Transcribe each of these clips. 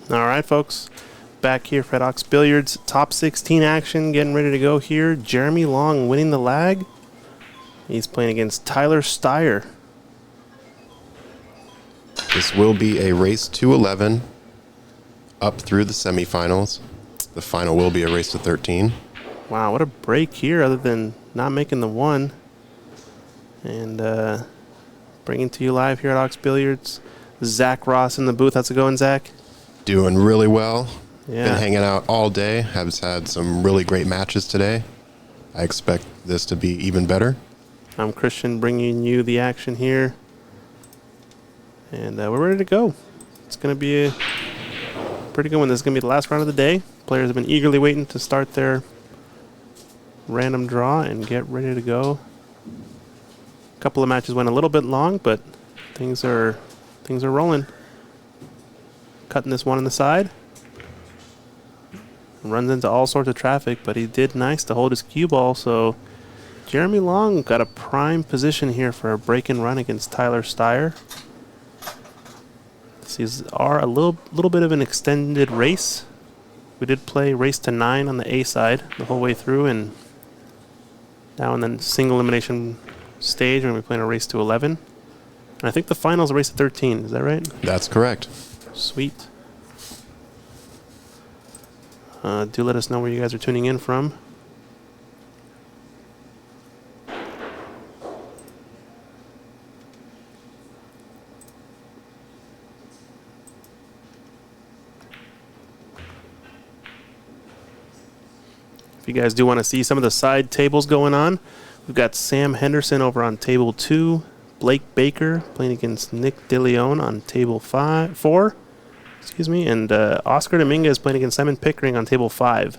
All right, folks. Back here for Ox Billiards. Top 16 action getting ready to go here. Jeremy Long winning the lag. He's playing against Tyler Styer. This will be a race to 11 up through the semifinals. The final will be a race to 13. Wow, what a break here other than not making the one. And bringing to you live here at Ox Billiards. Zach Ross in the booth. How's it going, Zach? Doing really well. Yeah. Been hanging out all day. Have had some really great matches today. I expect this to be even better. I'm Christian, bringing you the action here. And we're ready to go. It's going to be a pretty good one. This is going to be the last round of the day. Players have been eagerly waiting to start their random draw and get ready to go. A couple of matches went a little bit long, but things are rolling. Cutting this one on the side. Runs into all sorts of traffic, but he did nice to hold his cue ball. So Jeremy Long got a prime position here for a break and run against Tyler Styer. This is a little bit of an extended race. We did play race to 9 on the A side the whole way through, and now in the single elimination stage, we're going to be playing a race to 11. And I think the finals race to 13. Is that right? That's correct. Sweet. Do let us know where you guys are tuning in from. If you guys do want to see some of the side tables going on, we've got Sam Henderson over on table 2, Blake Baker playing against Nick DeLeon on table 4. And Oscar Dominguez playing against Simon Pickering on table 5.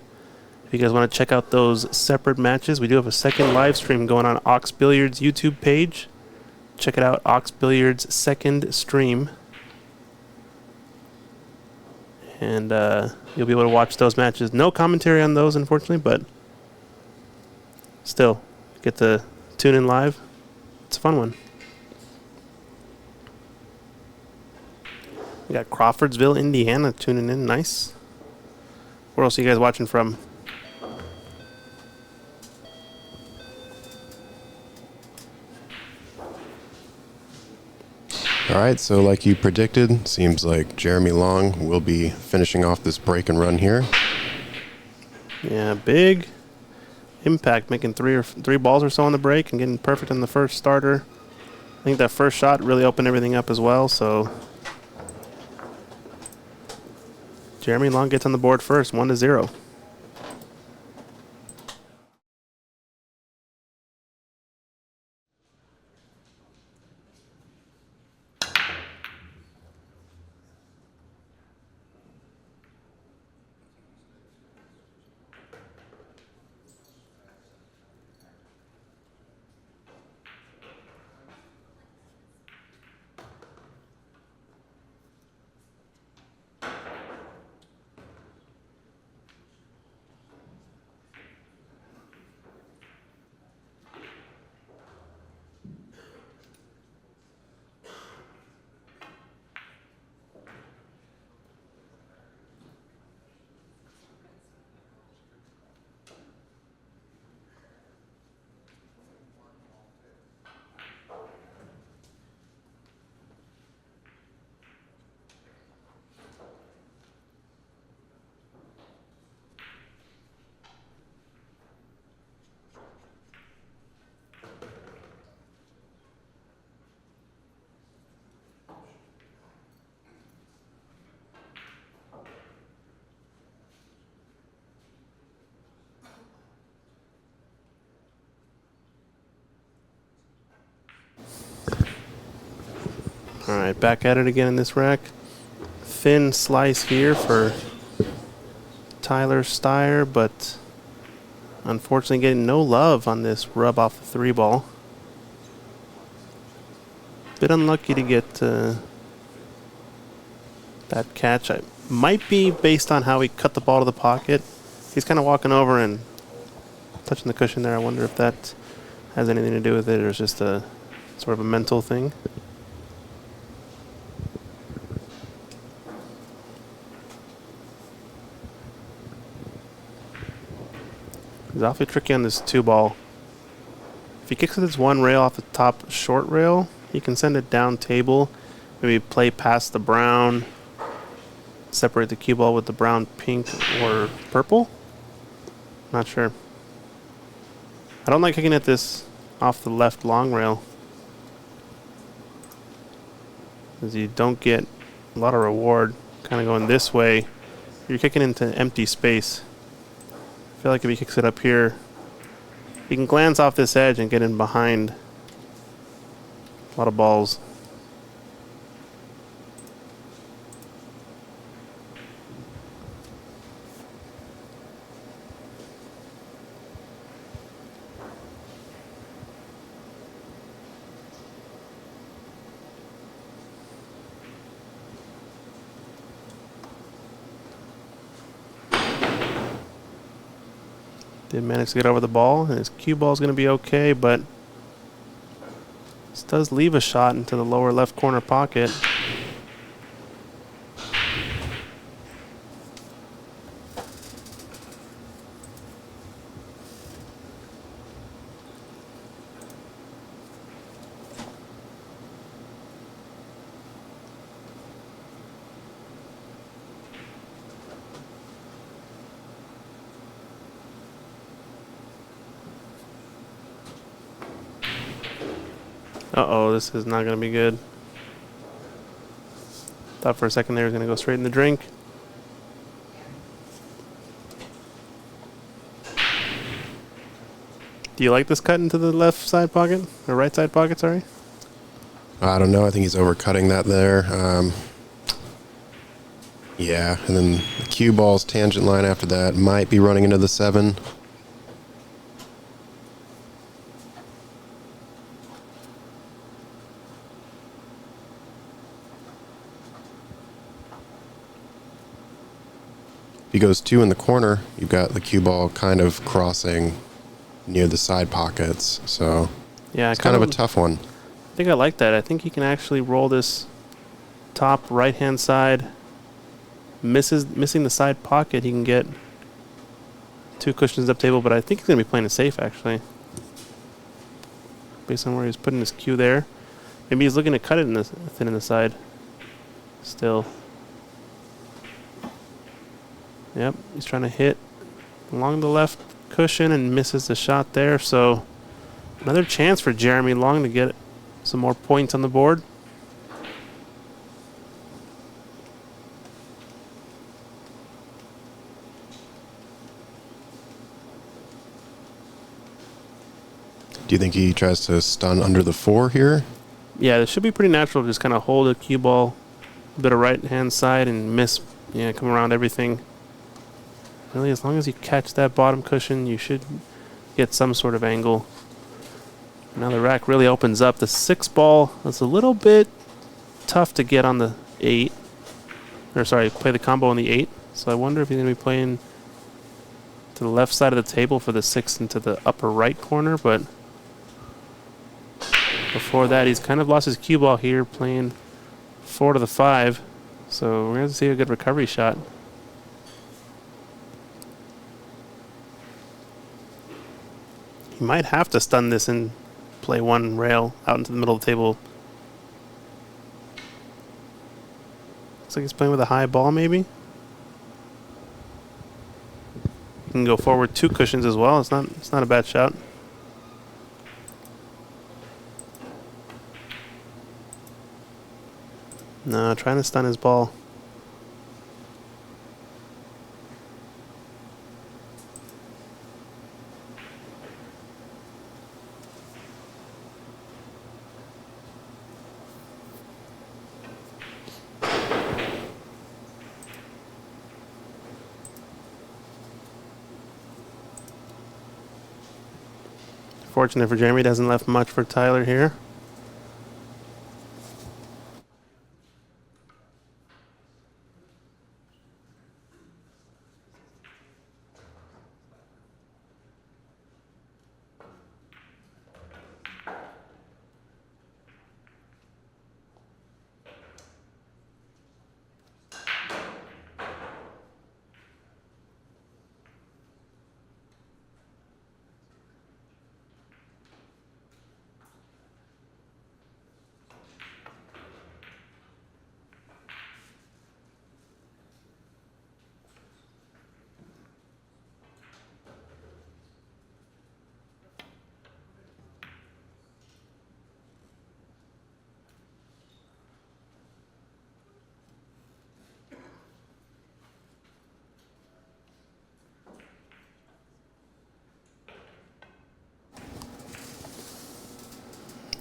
If you guys want to check out those separate matches, we do have a second live stream going on Ox Billiards YouTube page. Check it out, Ox Billiards second stream. And you'll be able to watch those matches. No commentary on those, unfortunately, but still, get to tune in live. It's a fun one. We got Crawfordsville, Indiana tuning in. Nice. Where else are you guys watching from? All right, so like you predicted, seems like Jeremy Long will be finishing off this break and run here. Yeah, big impact, making three balls or so on the break and getting perfect on the first starter. I think that first shot really opened everything up as well, so Jeremy Long gets on the board first, 1-0. All right, back at it again in this rack. Thin slice here for Tyler Styer, but unfortunately getting no love on this rub off the 3 ball. Bit unlucky to get that catch. It might be based on how he cut the ball to the pocket. He's kind of walking over and touching the cushion there. I wonder if that has anything to do with it or it's just a sort of a mental thing. He's awfully tricky on this 2-ball. If he kicks with his 1 rail off the top short rail, he can send it down table. Maybe play past the brown. Separate the cue ball with the brown, pink, or purple. Not sure. I don't like kicking at this off the left long rail, because you don't get a lot of reward. Kind of going this way, you're kicking into empty space. I feel like if he kicks it up here, he can glance off this edge and get in behind a lot of balls. Did manage to get over the ball, and his cue ball is going to be okay, but this does leave a shot into the lower left corner pocket. Uh-oh, this is not going to be good. Thought for a second there he was going to go straight in the drink. Do you like this cut into the left side pocket? Or right side pocket, sorry? I don't know. I think he's overcutting that there. Yeah, and then the cue ball's tangent line after that might be running into the 7. If he goes 2 in the corner, you've got the cue ball kind of crossing near the side pockets. So Yeah, it's kind of a tough one. I think I like that. I think he can actually roll this top right-hand side. Missing the side pocket, he can get 2 cushions up table, but I think he's going to be playing it safe, actually. Based on where he's putting his cue there. Maybe he's looking to cut it in the thin in the side. Still. Yep, he's trying to hit along the left cushion and misses the shot there. So another chance for Jeremy Long to get some more points on the board. Do you think he tries to stun under the 4 here? Yeah, it should be pretty natural to just kind of hold a cue ball a bit of right-hand side and miss, come around everything. Really, as long as you catch that bottom cushion, you should get some sort of angle. Now the rack really opens up. The 6 ball is a little bit tough to get on the 8. Or sorry, play the combo on the 8. So I wonder if he's going to be playing to the left side of the table for the 6 into the upper right corner, but before that, he's kind of lost his cue ball here, playing 4 to the 5. So we're going to see a good recovery shot. He might have to stun this and play 1 rail out into the middle of the table. Looks like he's playing with a high ball, maybe. He can go forward 2 cushions as well. It's not a bad shot. No, trying to stun his ball. Fortunate for Jeremy, doesn't left much for Tyler here.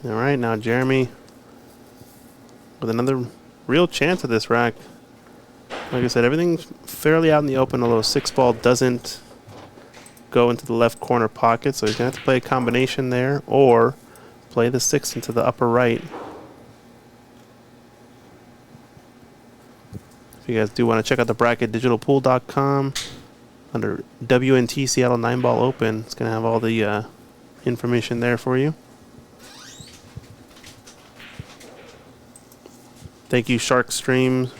All right, now Jeremy with another real chance at this rack. Like I said, everything's fairly out in the open, although 6-ball doesn't go into the left corner pocket, so he's going to have to play a combination there or play the 6 into the upper right. If you guys do want to check out the bracket, digitalpool.com, under WNT Seattle 9-ball Open, it's going to have all the information there for you. Thank you, Shark Stream.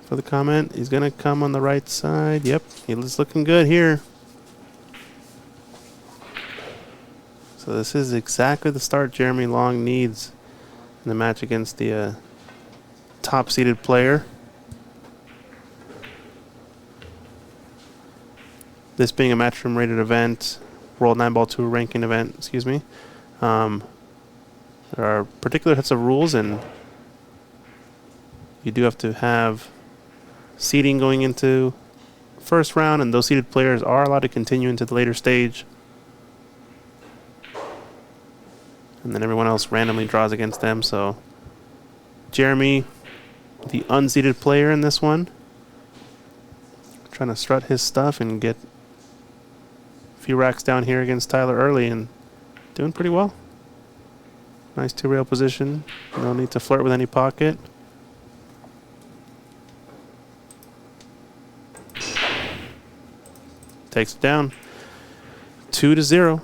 For the comment. He's going to come on the right side. Yep, he's looking good here. So this is exactly the start Jeremy Long needs in the match against the top-seeded player. This being a Matchroom rated event, World 9-ball 2 ranking event, excuse me. There are particular sets of rules, and you do have to have seeding going into first round, and those seeded players are allowed to continue into the later stage. And then everyone else randomly draws against them. So Jeremy, the unseeded player in this one, trying to strut his stuff and get a few racks down here against Tyler early, and doing pretty well. Nice 2-rail position. No need to flirt with any pocket. Takes it down. 2-0.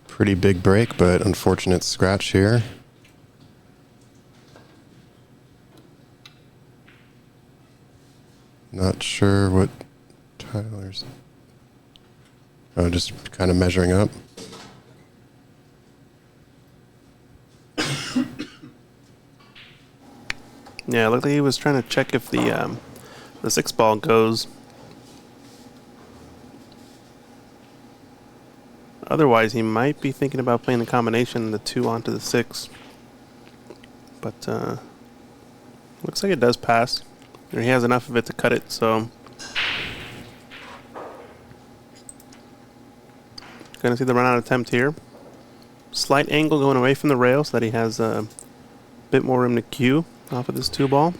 Pretty big break, but unfortunate scratch here. Not sure what Tyler's... Oh, just kind of measuring up. Yeah, it looked like he was trying to check if the 6-ball goes. Otherwise, he might be thinking about playing the combination, the 2 onto the 6. But looks like it does pass. Or he has enough of it to cut it, so gonna see the run out attempt here. Slight angle going away from the rail so that he has a bit more room to cue off of this 2-ball.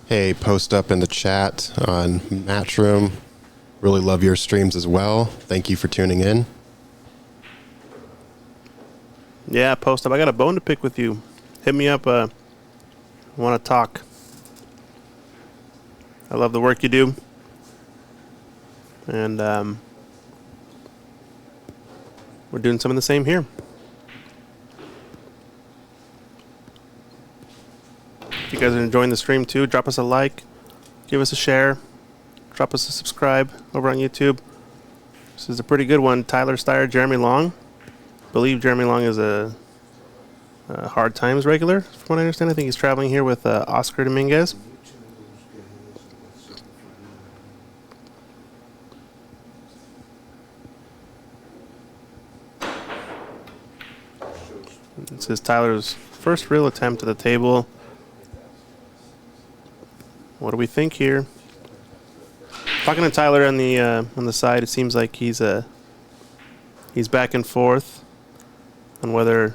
Hey, post up in the chat on Matchroom. Really love your streams as well. Thank you for tuning in. Yeah, post up. I got a bone to pick with you. Hit me up. Want to talk? I love the work you do, and we're doing some of the same here. If you guys are enjoying the stream too, drop us a like, give us a share, drop us a subscribe over on YouTube. This is a pretty good one. Tyler Styer, Jeremy Long. I believe Jeremy Long is a Hard Times regular, from what I understand. I think he's traveling here with Oscar Dominguez. This is Tyler's first real attempt at the table. What do we think here? Talking to Tyler on the side, it seems like he's back and forth on whether,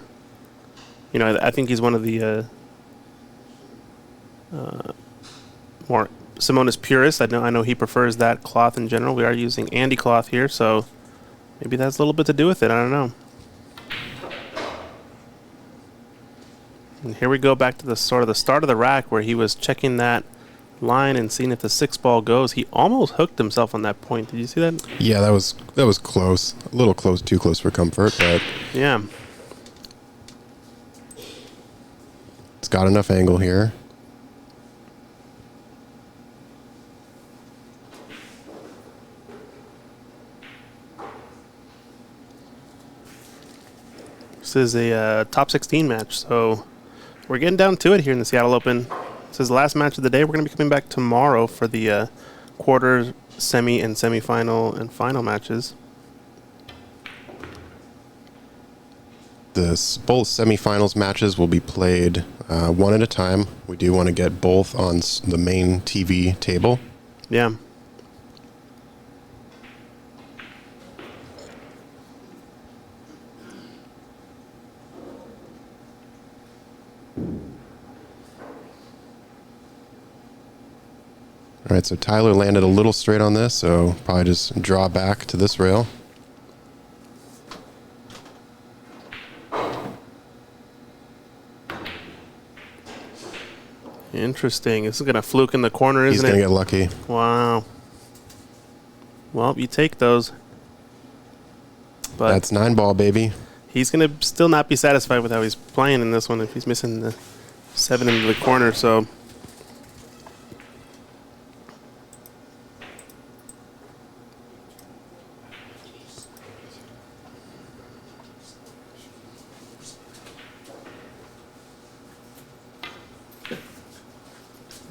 I think he's one of the more Simonis purists. I know he prefers that cloth in general. We are using Andy cloth here, so maybe that's a little bit to do with it. I don't know. And here we go back to the sort of the start of the rack where he was checking that line and seeing if the 6-ball goes. He almost hooked himself on that point. Did you see that? Yeah, that was close. A little close, too close for comfort, but yeah. It's got enough angle here. This is a top 16 match, so we're getting down to it here in the Seattle Open. This is the last match of the day. We're going to be coming back tomorrow for the quarter, semi, and semifinal and final matches. Both semifinals matches will be played one at a time. We do want to get both on the main TV table. Yeah. All right, so Tyler landed a little straight on this, so probably just draw back to this rail. Interesting. This is going to fluke in the corner, isn't it? He's going to get lucky. Wow. Well, you take those. But that's 9-ball, baby. He's going to still not be satisfied with how he's playing in this one if he's missing the 7 into the corner, so...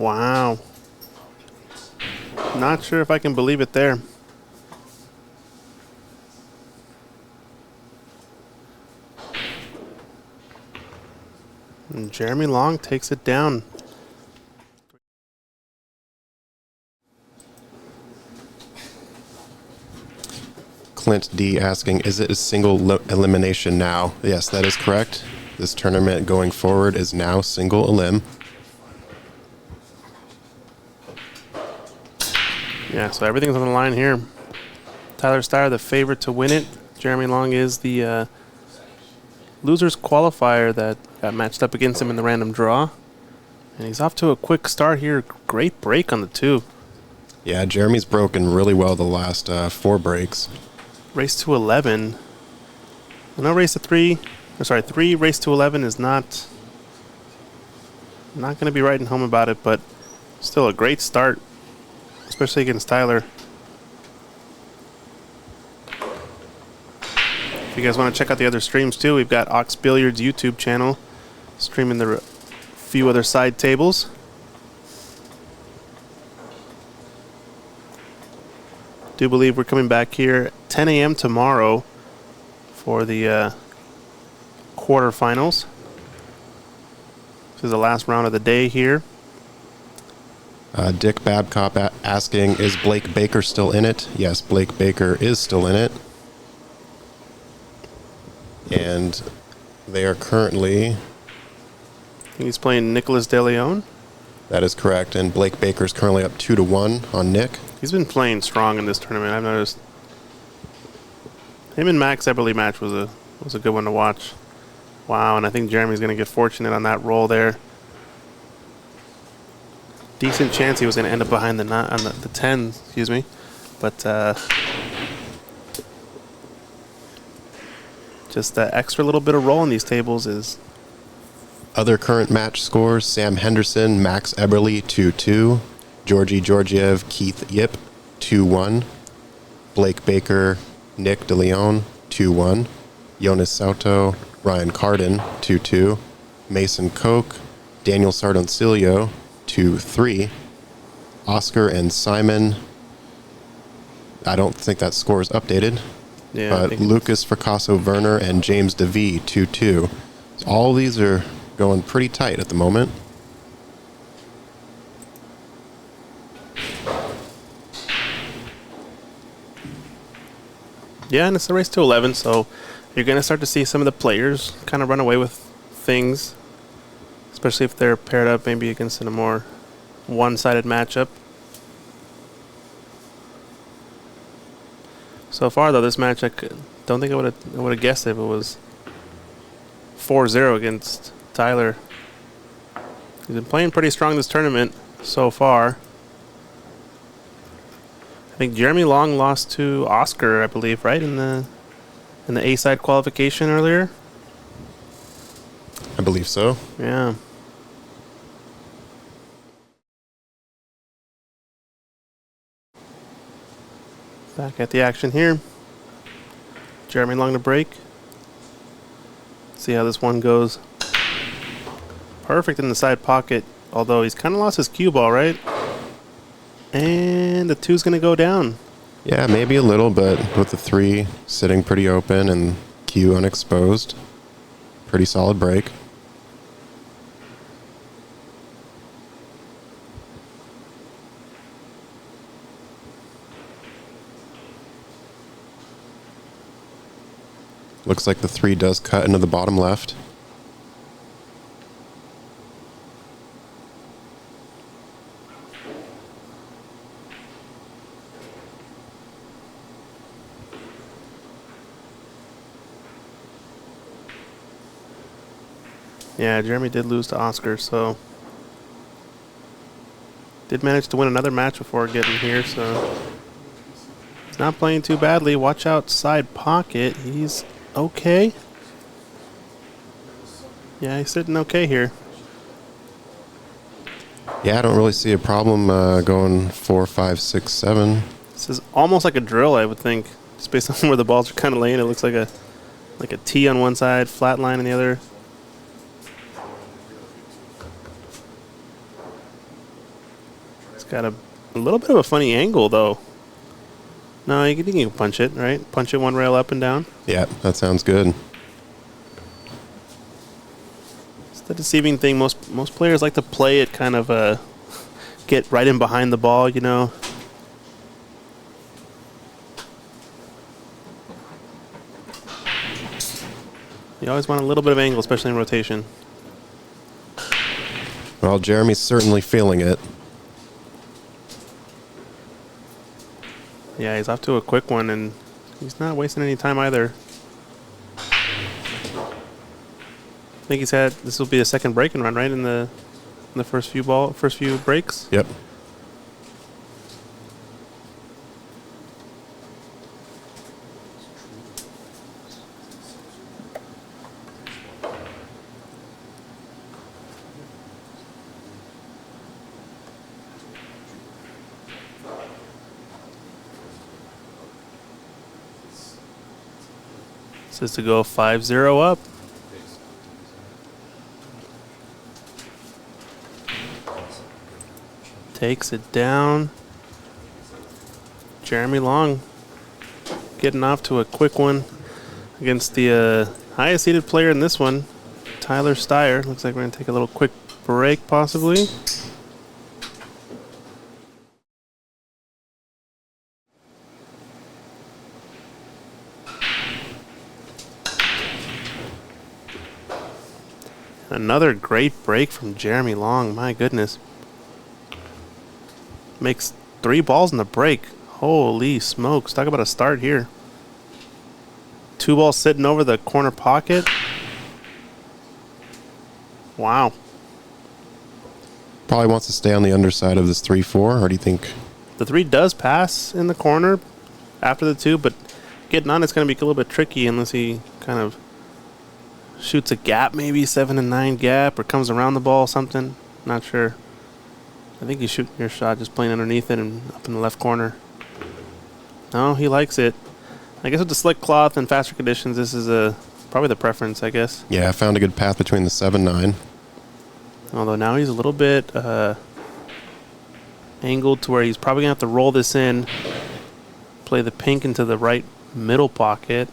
Wow. Not sure if I can believe it there. And Jeremy Long takes it down. Clint D asking, is it a single elimination now? Yes, that is correct. This tournament going forward is now single elim. Yeah, so everything's on the line here. Tyler Styer, the favorite to win it. Jeremy Long is the losers qualifier that got matched up against him in the random draw. And he's off to a quick start here. Great break on the 2. Yeah, Jeremy's broken really well the last 4 breaks. Race to 11. I know race to 3, or sorry, 3 race to 11 is not going to be writing home about it, but still a great start, especially against Tyler. If you guys want to check out the other streams too, we've got Ox Billiards YouTube channel streaming the few other side tables. Do believe we're coming back here 10 a.m. tomorrow for the quarterfinals. This is the last round of the day here. Dick Babcock asking, is Blake Baker still in it? Yes, Blake Baker is still in it. And they are currently... I think he's playing Nicholas DeLeon. That is correct, and Blake Baker's currently up 2-1 on Nick. He's been playing strong in this tournament, I've noticed. Him and Max Eberle match was a good one to watch. Wow, and I think Jeremy's going to get fortunate on that roll there. Decent chance he was going to end up behind the 10, excuse me. But just that extra little bit of roll in these tables is... Other current match scores, Sam Henderson, Max Eberle 2-2. Georgi Georgiev, Keith Yip 2-1. Blake Baker, Nick DeLeon 2-1. Jonas Sauto, Ryan Carden 2-2. Mason Koch, Daniel Sardoncillo 2-3. Oscar and Simon, I don't think that score is updated. Yeah, but Lucas Fracasso Werner and James DeVee 2-2. So all these are going pretty tight at the moment. Yeah, and it's a race to 11, so you're going to start to see some of the players kind of run away with things, especially if they're paired up maybe against in a more one-sided matchup. So far, though, this match, I don't think I would have guessed it if it was 4-0 against Tyler. He's been playing pretty strong this tournament so far. I think Jeremy Long lost to Oscar, I believe, right, in the A-side qualification earlier. I believe so. Yeah. Back at the action here. Jeremy Long to break. See how this one goes. Perfect in the side pocket, although he's kind of lost his cue ball, right? And the 2's going to go down. Yeah, maybe a little, but with the 3 sitting pretty open and cue unexposed, pretty solid break. Looks like the 3 does cut into the bottom left. Yeah, Jeremy did lose to Oscar, so did manage to win another match before getting here, so he's not playing too badly. Watch out side pocket. He's okay. Yeah, he's sitting okay here. Yeah, I don't really see a problem going 4, 5, 6, 7. This is almost like a drill, I would think. Just based on where the balls are kind of laying, it looks like a T on one side, flat line on the other. It's got a little bit of a funny angle, though. No, you can punch it, right? Punch it one rail up and down. Yeah, that sounds good. It's the deceiving thing. Most players like to play it kind of get right in behind the ball, you know. You always want a little bit of angle, especially in rotation. Well, Jeremy's certainly feeling it. Yeah, he's off to a quick one, and he's not wasting any time either. I think this will be a second breaking run, right, in the first few breaks. Yep. This is to go 5-0 up. Takes it down. Jeremy Long getting off to a quick one against the highest seeded player in this one, Tyler Styer. Looks like we're going to take a little quick break possibly. Another great break from Jeremy Long. My goodness. Makes 3 balls in the break. Holy smokes. Talk about a start here. 2 balls sitting over the corner pocket. Wow. Probably wants to stay on the underside of this 3-4, or do you think? The 3 does pass in the corner after the 2, but getting on it's going to be a little bit tricky unless he kind of shoots a gap, maybe 7 and 9 gap, or comes around the ball, something. Not sure. I think you shoot your shot just playing underneath it and up in the left corner. No, he likes it. I guess with the slick cloth and faster conditions, this is probably the preference, I guess. Yeah, I found a good path between the 7-9. Although now he's a little bit angled to where he's probably going to have to roll this in, play the pink into the right middle pocket.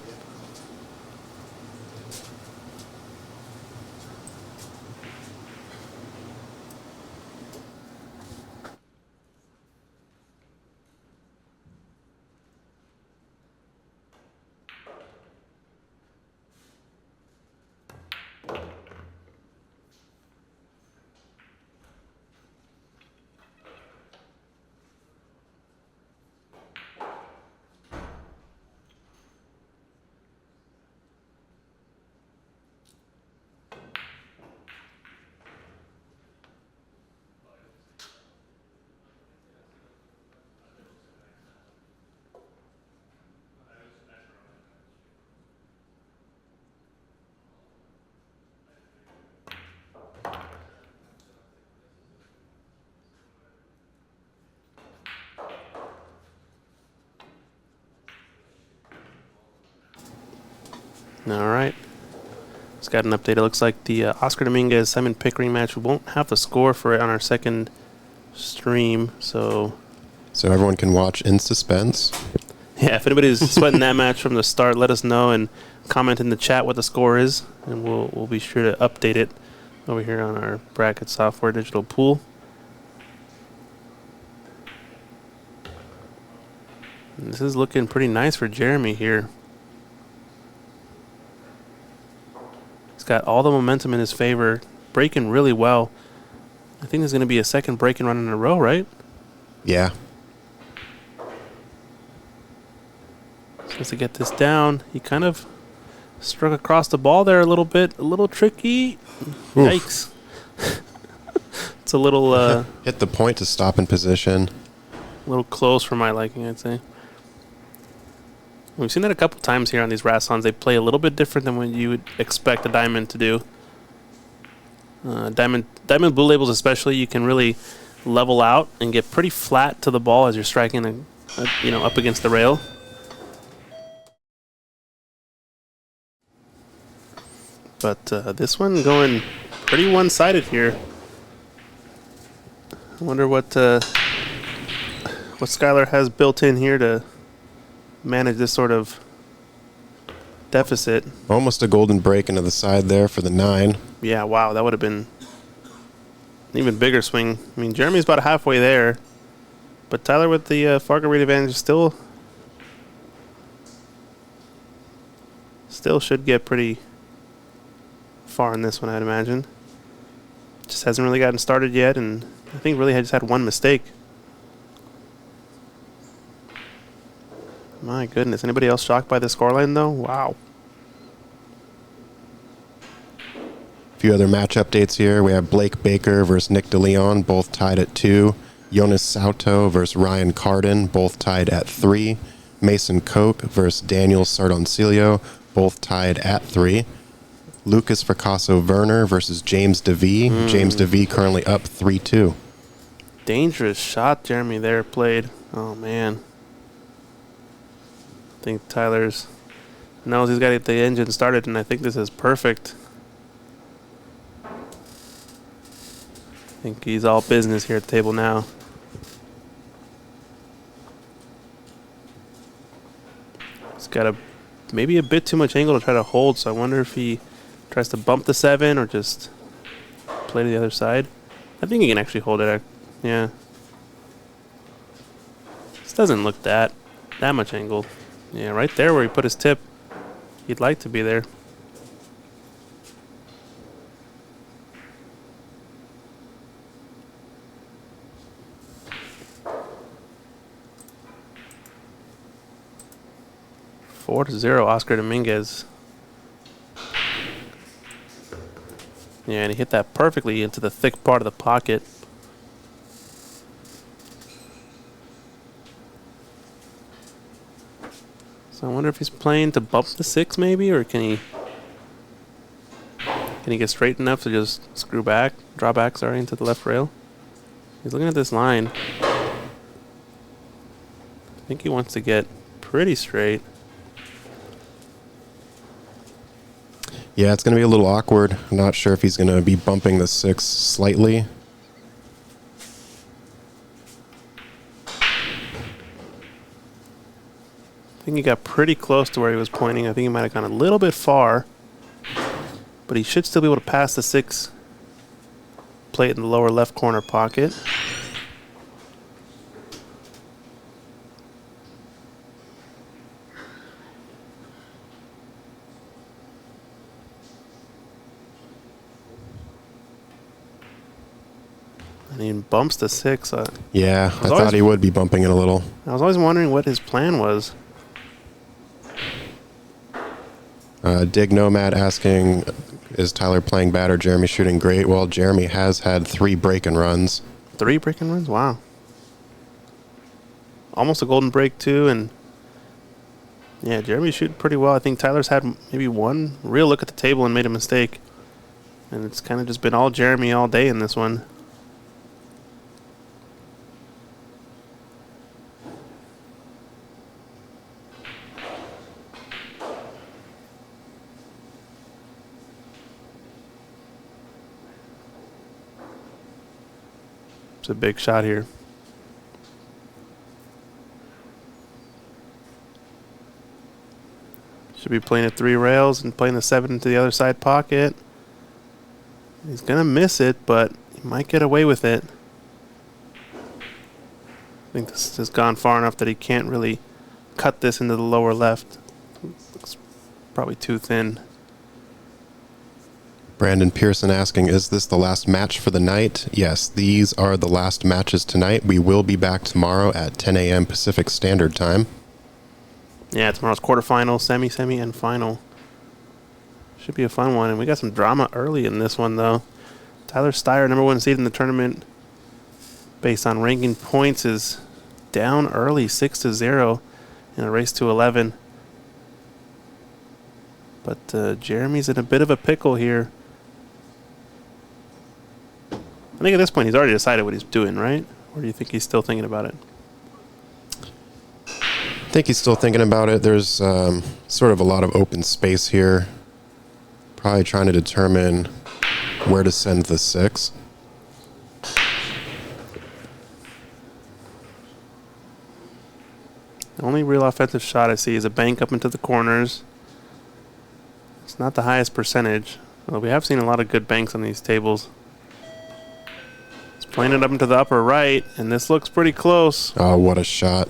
All right. Just got an update. It looks like the Oscar Dominguez Simon Pickering match. We won't have the score for it on our second stream, so everyone can watch in suspense. yeah, if anybody's sweating that match from the start, let us know and comment in the chat what the score is, and we'll be sure to update it over here on our bracket software digital pool. And this is looking pretty nice for Jeremy here. He's got all the momentum in his favor, breaking really well. I think there's going to be a second breaking run in a row, right? Yeah. Just to get this down, he kind of struck across the ball there a little bit, a little tricky. Oof. Yikes. It's a little... hit the point to stop in position. A little close for my liking, I'd say. We've seen that a couple times here on these Rassons. They play a little bit different than what you would expect a diamond to do. Diamond blue labels especially, you can really level out and get pretty flat to the ball as you're striking up against the rail. But this one going pretty one-sided here. I wonder what Skylar has built in here to manage this sort of deficit. Almost a golden break into the side there for the 9. Yeah, wow, that would have been an even bigger swing. I mean, Jeremy's about halfway there, but Tyler with the Fargo rate advantage still should get pretty far in this one, I'd imagine. Just hasn't really gotten started yet, and I think really just had one mistake. My goodness. Anybody else shocked by the scoreline, though? Wow. A few other match updates here. We have Blake Baker versus Nick DeLeon, both tied at 2. Jonas Sauto versus Ryan Carden, both tied at 3. Mason Koch versus Daniel Sardoncilio, both tied at 3. Lucas Fracasso Werner versus James DeVee. James DeVee currently up 3-2. Dangerous shot Jeremy there played. Oh, man. I think Tyler's knows he's got to get the engine started, and I think this is perfect. I think he's all business here at the table now. He's got maybe a bit too much angle to try to hold, so I wonder if he tries to bump the 7 or just play to the other side. I think he can actually hold it. Yeah. This doesn't look that much angle. Yeah, right there where he put his tip. He'd like to be there. Four to 0, Oscar Dominguez. Yeah, and he hit that perfectly into the thick part of the pocket. So I wonder if he's playing to bump the 6 maybe, or can he get straight enough to just draw back, into the left rail? He's looking at this line. I think he wants to get pretty straight. Yeah, it's going to be a little awkward. I'm not sure if he's going to be bumping the 6 slightly. I think he got pretty close to where he was pointing. I think he might have gone a little bit far, but he should still be able to pass the 6 plate in the lower left corner pocket. And he bumps the 6. Yeah, I thought he would be bumping it a little. I was always wondering what his plan was. Dig Nomad asking, is Tyler playing bad or Jeremy shooting great? Well, Jeremy has had 3 break-and runs. 3 break-and runs? Wow. Almost a golden break, too. And yeah, Jeremy's shooting pretty well. I think Tyler's had maybe one real look at the table and made a mistake. And it's kind of just been all Jeremy all day in this one. It's a big shot here. Should be playing at 3 rails and playing the 7 into the other side pocket. He's going to miss it, but he might get away with it. I think this has gone far enough that he can't really cut this into the lower left. Looks probably too thin. Brandon Pearson asking, is this the last match for the night? Yes, these are the last matches tonight. We will be back tomorrow at 10 a.m. Pacific Standard Time. Yeah, tomorrow's quarterfinal, semi, and final. Should be a fun one. And we got some drama early in this one, though. Tyler Styer, number 1 seed in the tournament, based on ranking points, is down early, 6-0 in a race to 11. But Jeremy's in a bit of a pickle here. I think at this point he's already decided what he's doing, right? Or do you think he's still thinking about it? I think he's still thinking about it. There's sort of a lot of open space here. Probably trying to determine where to send the 6. The only real offensive shot I see is a bank up into the corners. It's not the highest percentage. Well, we have seen a lot of good banks on these tables. He's playing it up into the upper right, and this looks pretty close. Oh, what a shot.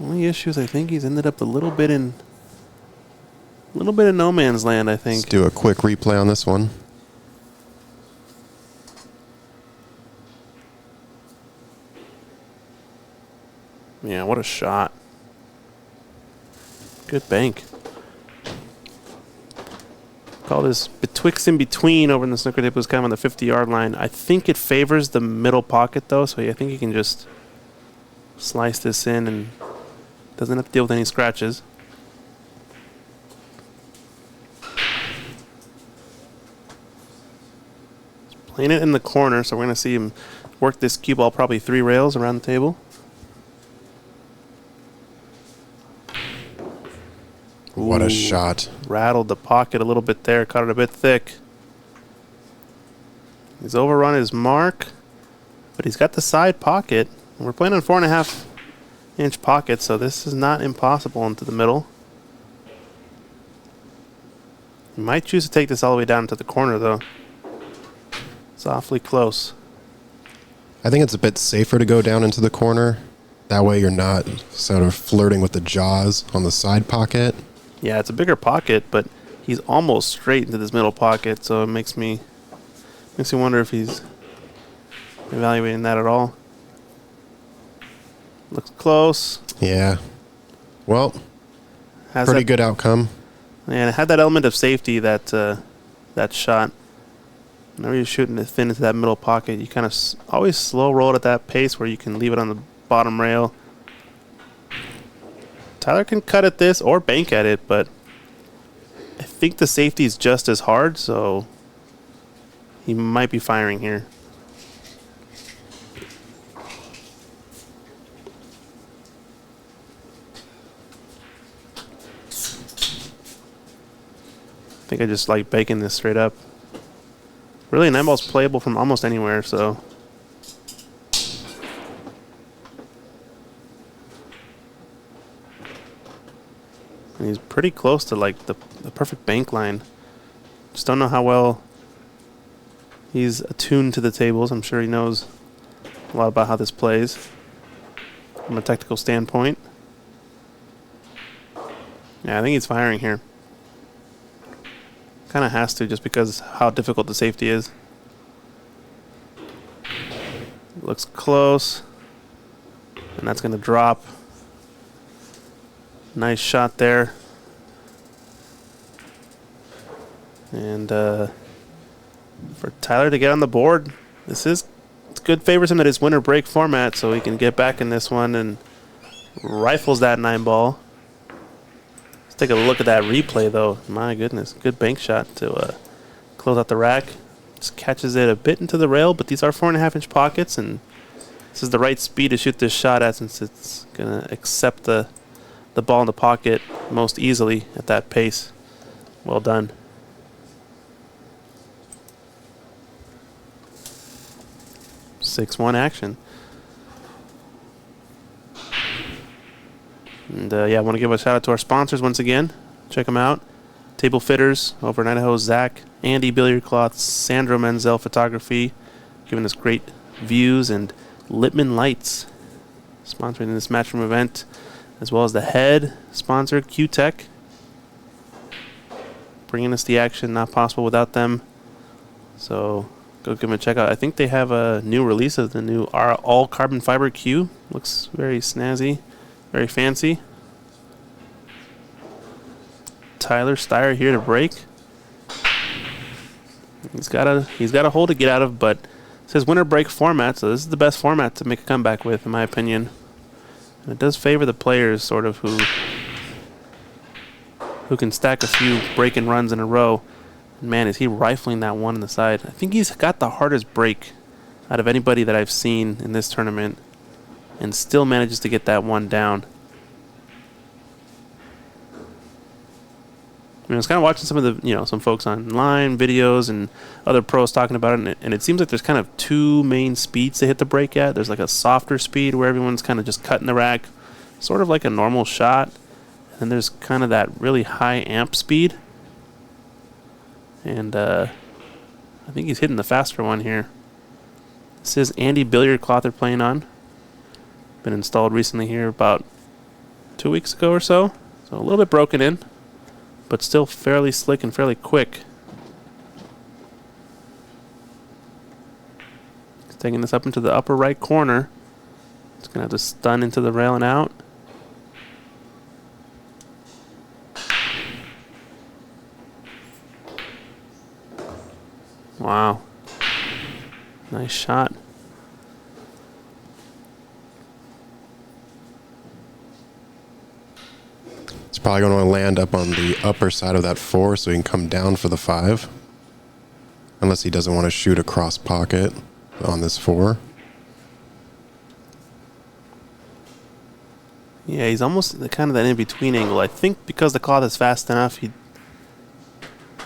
Only issue is I think he's ended up a little bit in no man's land, I think. Let's do a quick replay on this one. Yeah, what a shot. Good bank. Call this betwixt and between over in the snooker table. Is kind of on the 50-yard line. I think it favors the middle pocket, though, so I think you can just slice this in and doesn't have to deal with any scratches. He's playing it in the corner, so we're going to see him work this cue ball probably 3 rails around the table. What a Ooh, shot. rattled the pocket a little bit there, caught it a bit thick. He's overrun his mark, but he's got the side pocket. And we're playing on 4.5-inch pocket, so this is not impossible into the middle. He might choose to take this all the way down to the corner, though. It's awfully close. I think it's a bit safer to go down into the corner. That way you're not sort of flirting with the jaws on the side pocket. Yeah, it's a bigger pocket, but he's almost straight into this middle pocket, so it makes me wonder if he's evaluating that at all. Looks close. Yeah. Well, pretty good outcome. And it had that element of safety, that shot. Whenever you're shooting it thin into that middle pocket, you kind of always slow roll it at that pace where you can leave it on the bottom rail. Tyler can cut at this or bank at it, but I think the safety is just as hard, so he might be firing here. I think I just like baking this straight up. Really, Nineball's playable from almost anywhere, so. And he's pretty close to like the perfect bank line. Just don't know how well he's attuned to the tables. I'm sure he knows a lot about how this plays from a technical standpoint. Yeah, I think he's firing here. Kind of has to, just because how difficult the safety is. Looks close. And that's going to drop. Nice shot there. And for Tyler to get on the board, it's good favors him that it's winner break format, so he can get back in this one and rifles that 9-ball. Let's take a look at that replay, though. My goodness, good bank shot to close out the rack. Just catches it a bit into the rail, but these are 4.5-inch pockets, and this is the right speed to shoot this shot at, since it's going to accept the ball in the pocket most easily at that pace. Well done. 6-1 action. And yeah, I want to give a shout out to our sponsors once again. Check them out. Table Fitters over in Idaho, Zach, Andy Billiard Cloths, Sandro Menzel Photography, giving us great views, and Littman Lights, sponsoring this matchroom event, as well as the head sponsor, Q-Tech, bringing us the action. Not possible without them. So go give them a check out. I think they have a new release of the new all carbon fiber Q. Looks very snazzy, very fancy. Tyler Styer here to break. He's got a hole to get out of, but it says winner break format, so this is the best format to make a comeback with, in my opinion. And it does favor the players sort of who can stack a few break and runs in a row. And man, is he rifling that one on the side. I think he's got the hardest break out of anybody that I've seen in this tournament, and still manages to get that one down. I was kind of watching some of the, some folks online, videos, and other pros talking about it, and it seems like there's kind of two main speeds to hit the break at. There's like a softer speed where everyone's kind of just cutting the rack, sort of like a normal shot. And then there's kind of that really high amp speed. And I think he's hitting the faster one here. This is Andy Billiard Cloth they're playing on. Been installed recently here about 2 weeks ago or so. So a little bit broken in, but still fairly slick and fairly quick. He's taking this up into the upper right corner. It's going to have to stun into the rail and out. Wow. Nice shot. It's probably going to land up on the upper side of that 4 so he can come down for the 5. Unless he doesn't want to shoot across pocket on this 4. Yeah, he's almost kind of that in-between angle. I think because the cloth is fast enough, he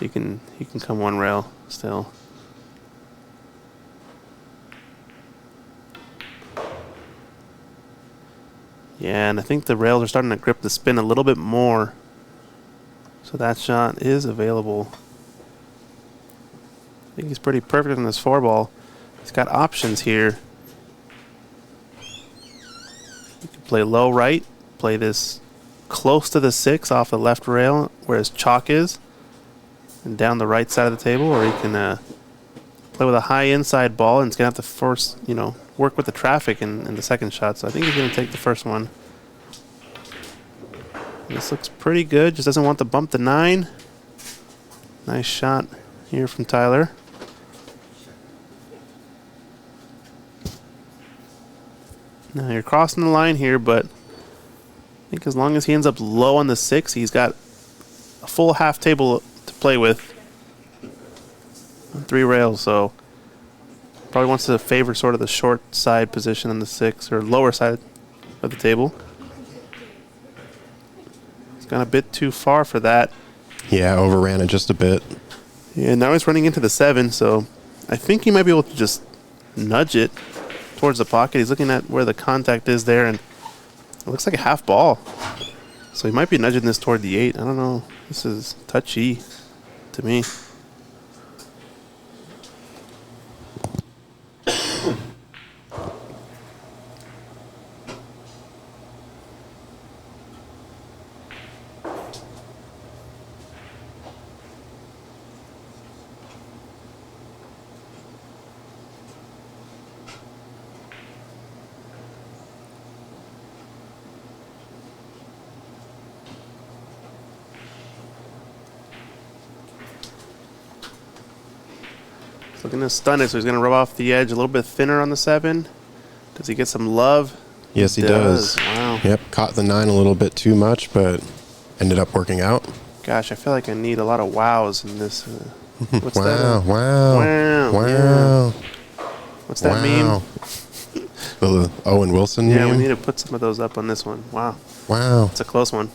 can come one rail still. Yeah, and I think the rails are starting to grip the spin a little bit more. So that shot is available. I think he's pretty perfect on this 4-ball. He's got options here. You can play low right, play this close to the 6 off the left rail where his chalk is, and down the right side of the table, or he can play with a high inside ball, and it's going to have to force, work with the traffic in the second shot. So I think he's going to take the first one. This looks pretty good. Just doesn't want to bump the 9. Nice shot here from Tyler. Now you're crossing the line here, but I think as long as he ends up low on the 6, he's got a full half table to play with on 3 rails. So probably wants to favor sort of the short side position on the 6, or lower side of the table. It's gone a bit too far for that. Yeah, overran it just a bit. Yeah, now he's running into the 7, so I think he might be able to just nudge it towards the pocket. He's looking at where the contact is there, and it looks like a half ball. So he might be nudging this toward the 8. I don't know. This is touchy to me. Looking to stun it, so he's going to rub off the edge a little bit thinner on the 7. Does he get some love? Yes, he does. Wow. Yep, caught the 9 a little bit too much, but ended up working out. Gosh, I feel like I need a lot of wows in this. What's wow, that? wow, wow. Yeah. What's that meme? The Owen Wilson meme? Yeah, we need to put some of those up on this one. Wow. Wow. It's a close one.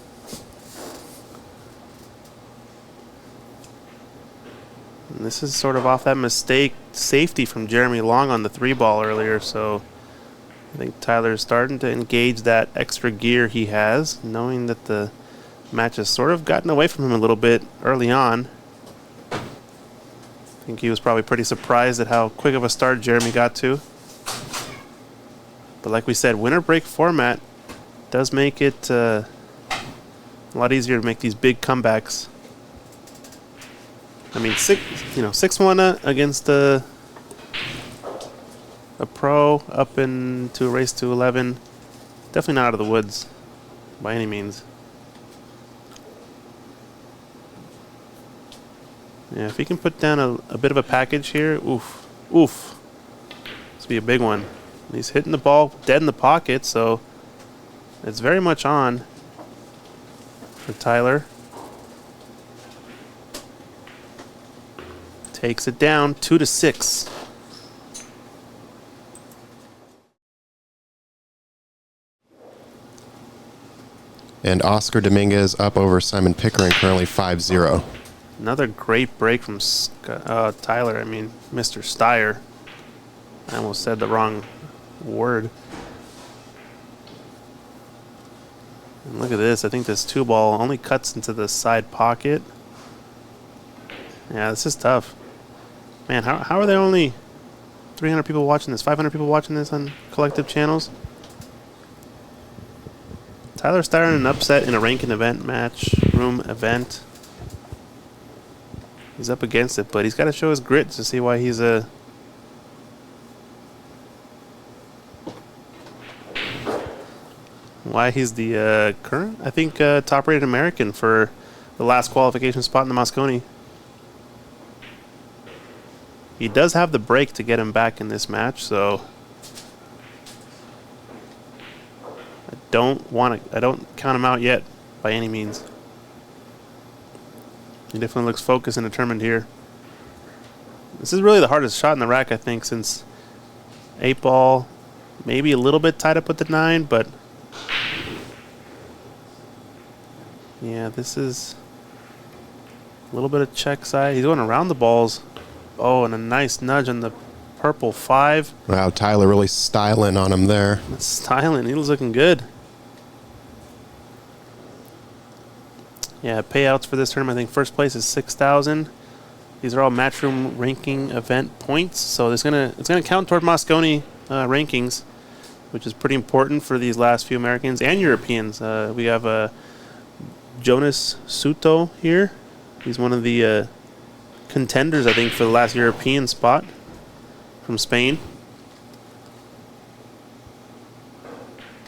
And this is sort of off that mistake safety from Jeremy Long on the 3-ball earlier, so I think Tyler's starting to engage that extra gear he has, knowing that the match has sort of gotten away from him a little bit early on. I think he was probably pretty surprised at how quick of a start Jeremy got to. But like we said, winter break format does make it a lot easier to make these big comebacks. I mean, 6-1 against a pro up into a race to 11. Definitely not out of the woods by any means. Yeah, if he can put down a bit of a package here, oof. This will be a big one. He's hitting the ball dead in the pocket, so it's very much on for Tyler. Takes it down 2-6. And Oscar Dominguez up over Simon Pickering, currently 5-0. Another great break from Tyler. I mean, Mr. Styer. I almost said the wrong word. And look at this. I think this 2-ball only cuts into the side pocket. Yeah, this is tough. Man, how are there only 300 people watching this, 500 people watching this on collective channels? Tyler Styer in an upset in a ranking event match, room event. He's up against it, but he's got to show his grit to see why he's the current, I think, top-rated American for the last qualification spot in the Mosconi. He does have the break to get him back in this match, so I don't count him out yet by any means. He definitely looks focused and determined here. This is really the hardest shot in the rack, I think, since 8-ball, maybe a little bit tied up with the 9, but yeah, this is a little bit of check side. He's going around the balls. Oh, and a nice nudge on the purple 5. Wow, Tyler really styling on him there. That's styling. He was looking good. Yeah, payouts for this tournament, I think first place is 6,000. These are all matchroom ranking event points, so it's gonna count toward Mosconi rankings, which is pretty important for these last few Americans and Europeans. We have Jonas Suto here. He's one of the contenders, I think, for the last European spot from Spain.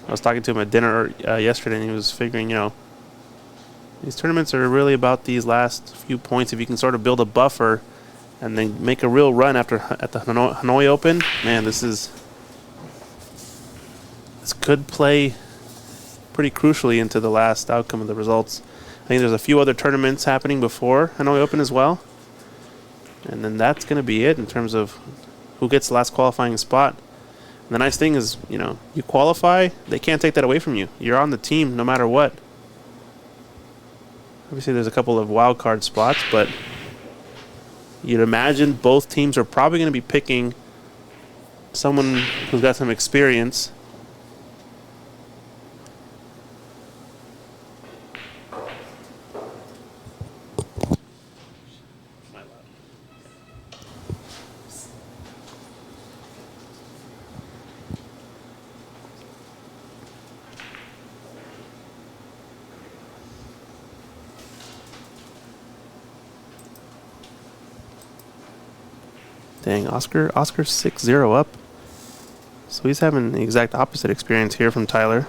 I was talking to him at dinner yesterday, and he was figuring, these tournaments are really about these last few points. If you can sort of build a buffer and then make a real run at the Hanoi Open, man, this could play pretty crucially into the last outcome of the results. I think there's a few other tournaments happening before Hanoi Open as well. And then that's going to be it in terms of who gets the last qualifying spot. And the nice thing is, you qualify, they can't take that away from you. You're on the team no matter what. Obviously, there's a couple of wild card spots, but you'd imagine both teams are probably going to be picking someone who's got some experience. Dang, Oscar's 6-0 up. So he's having the exact opposite experience here from Tyler.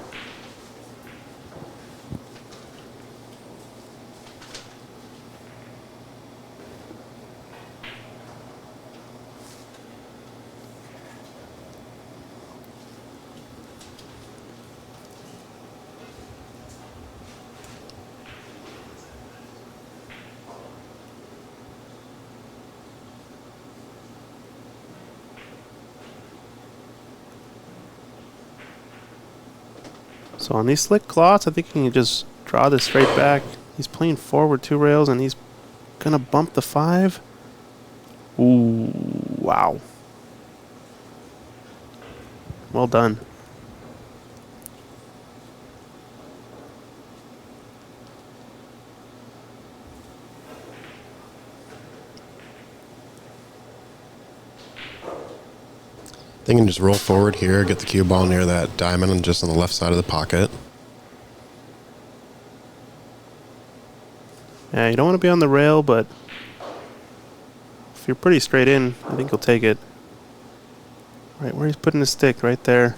So on these slick cloths, I think he can just draw this straight back. He's playing forward 2 rails, and he's going to bump the 5. Ooh, wow. Well done. They can just roll forward here, get the cue ball near that diamond and just on the left side of the pocket. Yeah, you don't want to be on the rail, but if you're pretty straight in, I think you'll take it. Right where he's putting his stick, right there.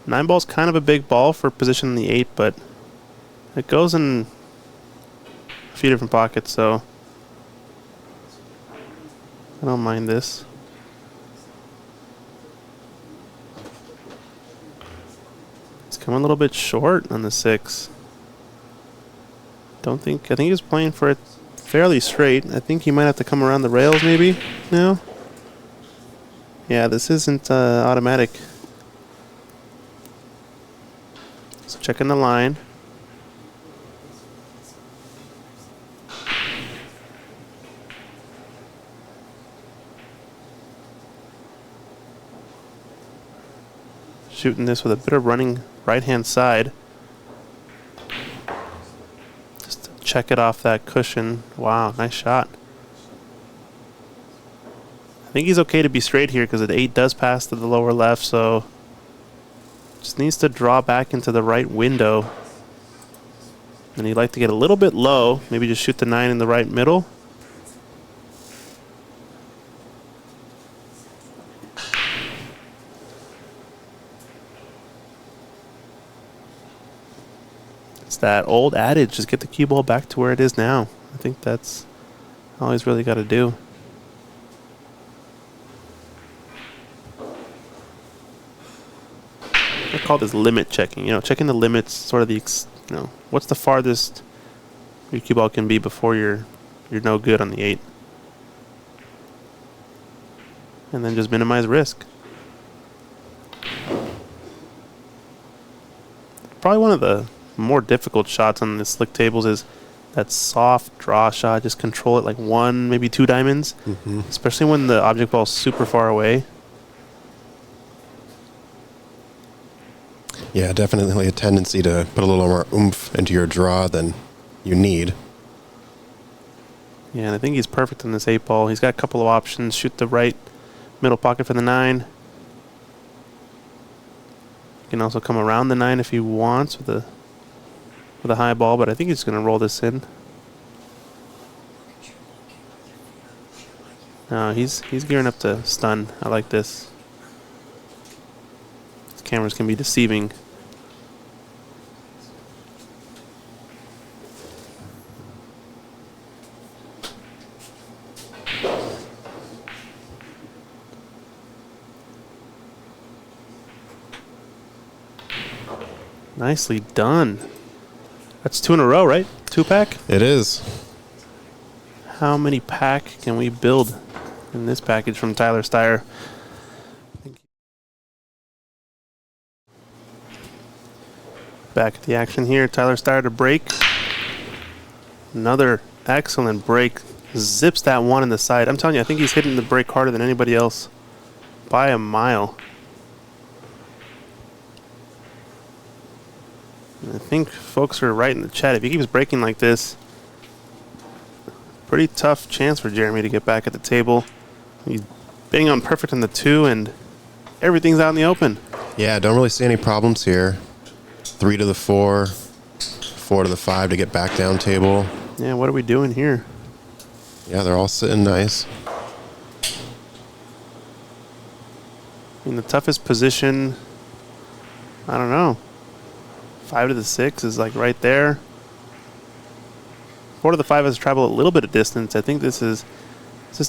Nineball's kind of a big ball for position in the 8, but it goes in a few different pockets, so I don't mind this. He's coming a little bit short on the 6. I think he's playing for it fairly straight. I think he might have to come around the rails maybe now. Yeah, this isn't automatic. So checking the line. Shooting this with a bit of running right-hand side. Just to check it off that cushion. Wow, nice shot. I think he's okay to be straight here because the 8 does pass to the lower left, so just needs to draw back into the right window. And he'd like to get a little bit low, maybe just shoot the 9 in the right middle. It's that old adage, just get the cue ball back to where it is now. I think that's all he's really got to do. I call this limit checking. You know, checking the limits, sort of the, you know, what's the farthest your cue ball can be before you're no good on the 8. And then just minimize risk. Probably one of the more difficult shots on the slick tables is that soft draw shot. Just control it like 1, maybe 2 diamonds, especially when the object ball is super far away. Yeah, definitely a tendency to put a little more oomph into your draw than you need. Yeah, and I think he's perfect in this 8 ball. He's got a couple of options. Shoot the right middle pocket for the 9. He can also come around the 9 if he wants with a high ball, but I think he's going to roll this in. No, he's gearing up to stun. I like this. These cameras can be deceiving. Nicely done. That's 2 in a row, right? 2-pack? It is. How many pack can we build in this package from Tyler Styer? Back at the action here. Tyler Styer to break. Another excellent break. Zips that 1 in the side. I'm telling you, I think he's hitting the break harder than anybody else by a mile. I think folks are right in the chat. If he keeps breaking like this, pretty tough chance for Jeremy to get back at the table. He's being on perfect on the 2, and everything's out in the open. Yeah, don't really see any problems here. 3 to the 4, 4 to the 5 to get back down table. Yeah, what are we doing here? Yeah, they're all sitting nice. In the toughest position, I don't know. 5 to the 6 is like right there. 4 to the 5 has traveled a little bit of distance. I think this is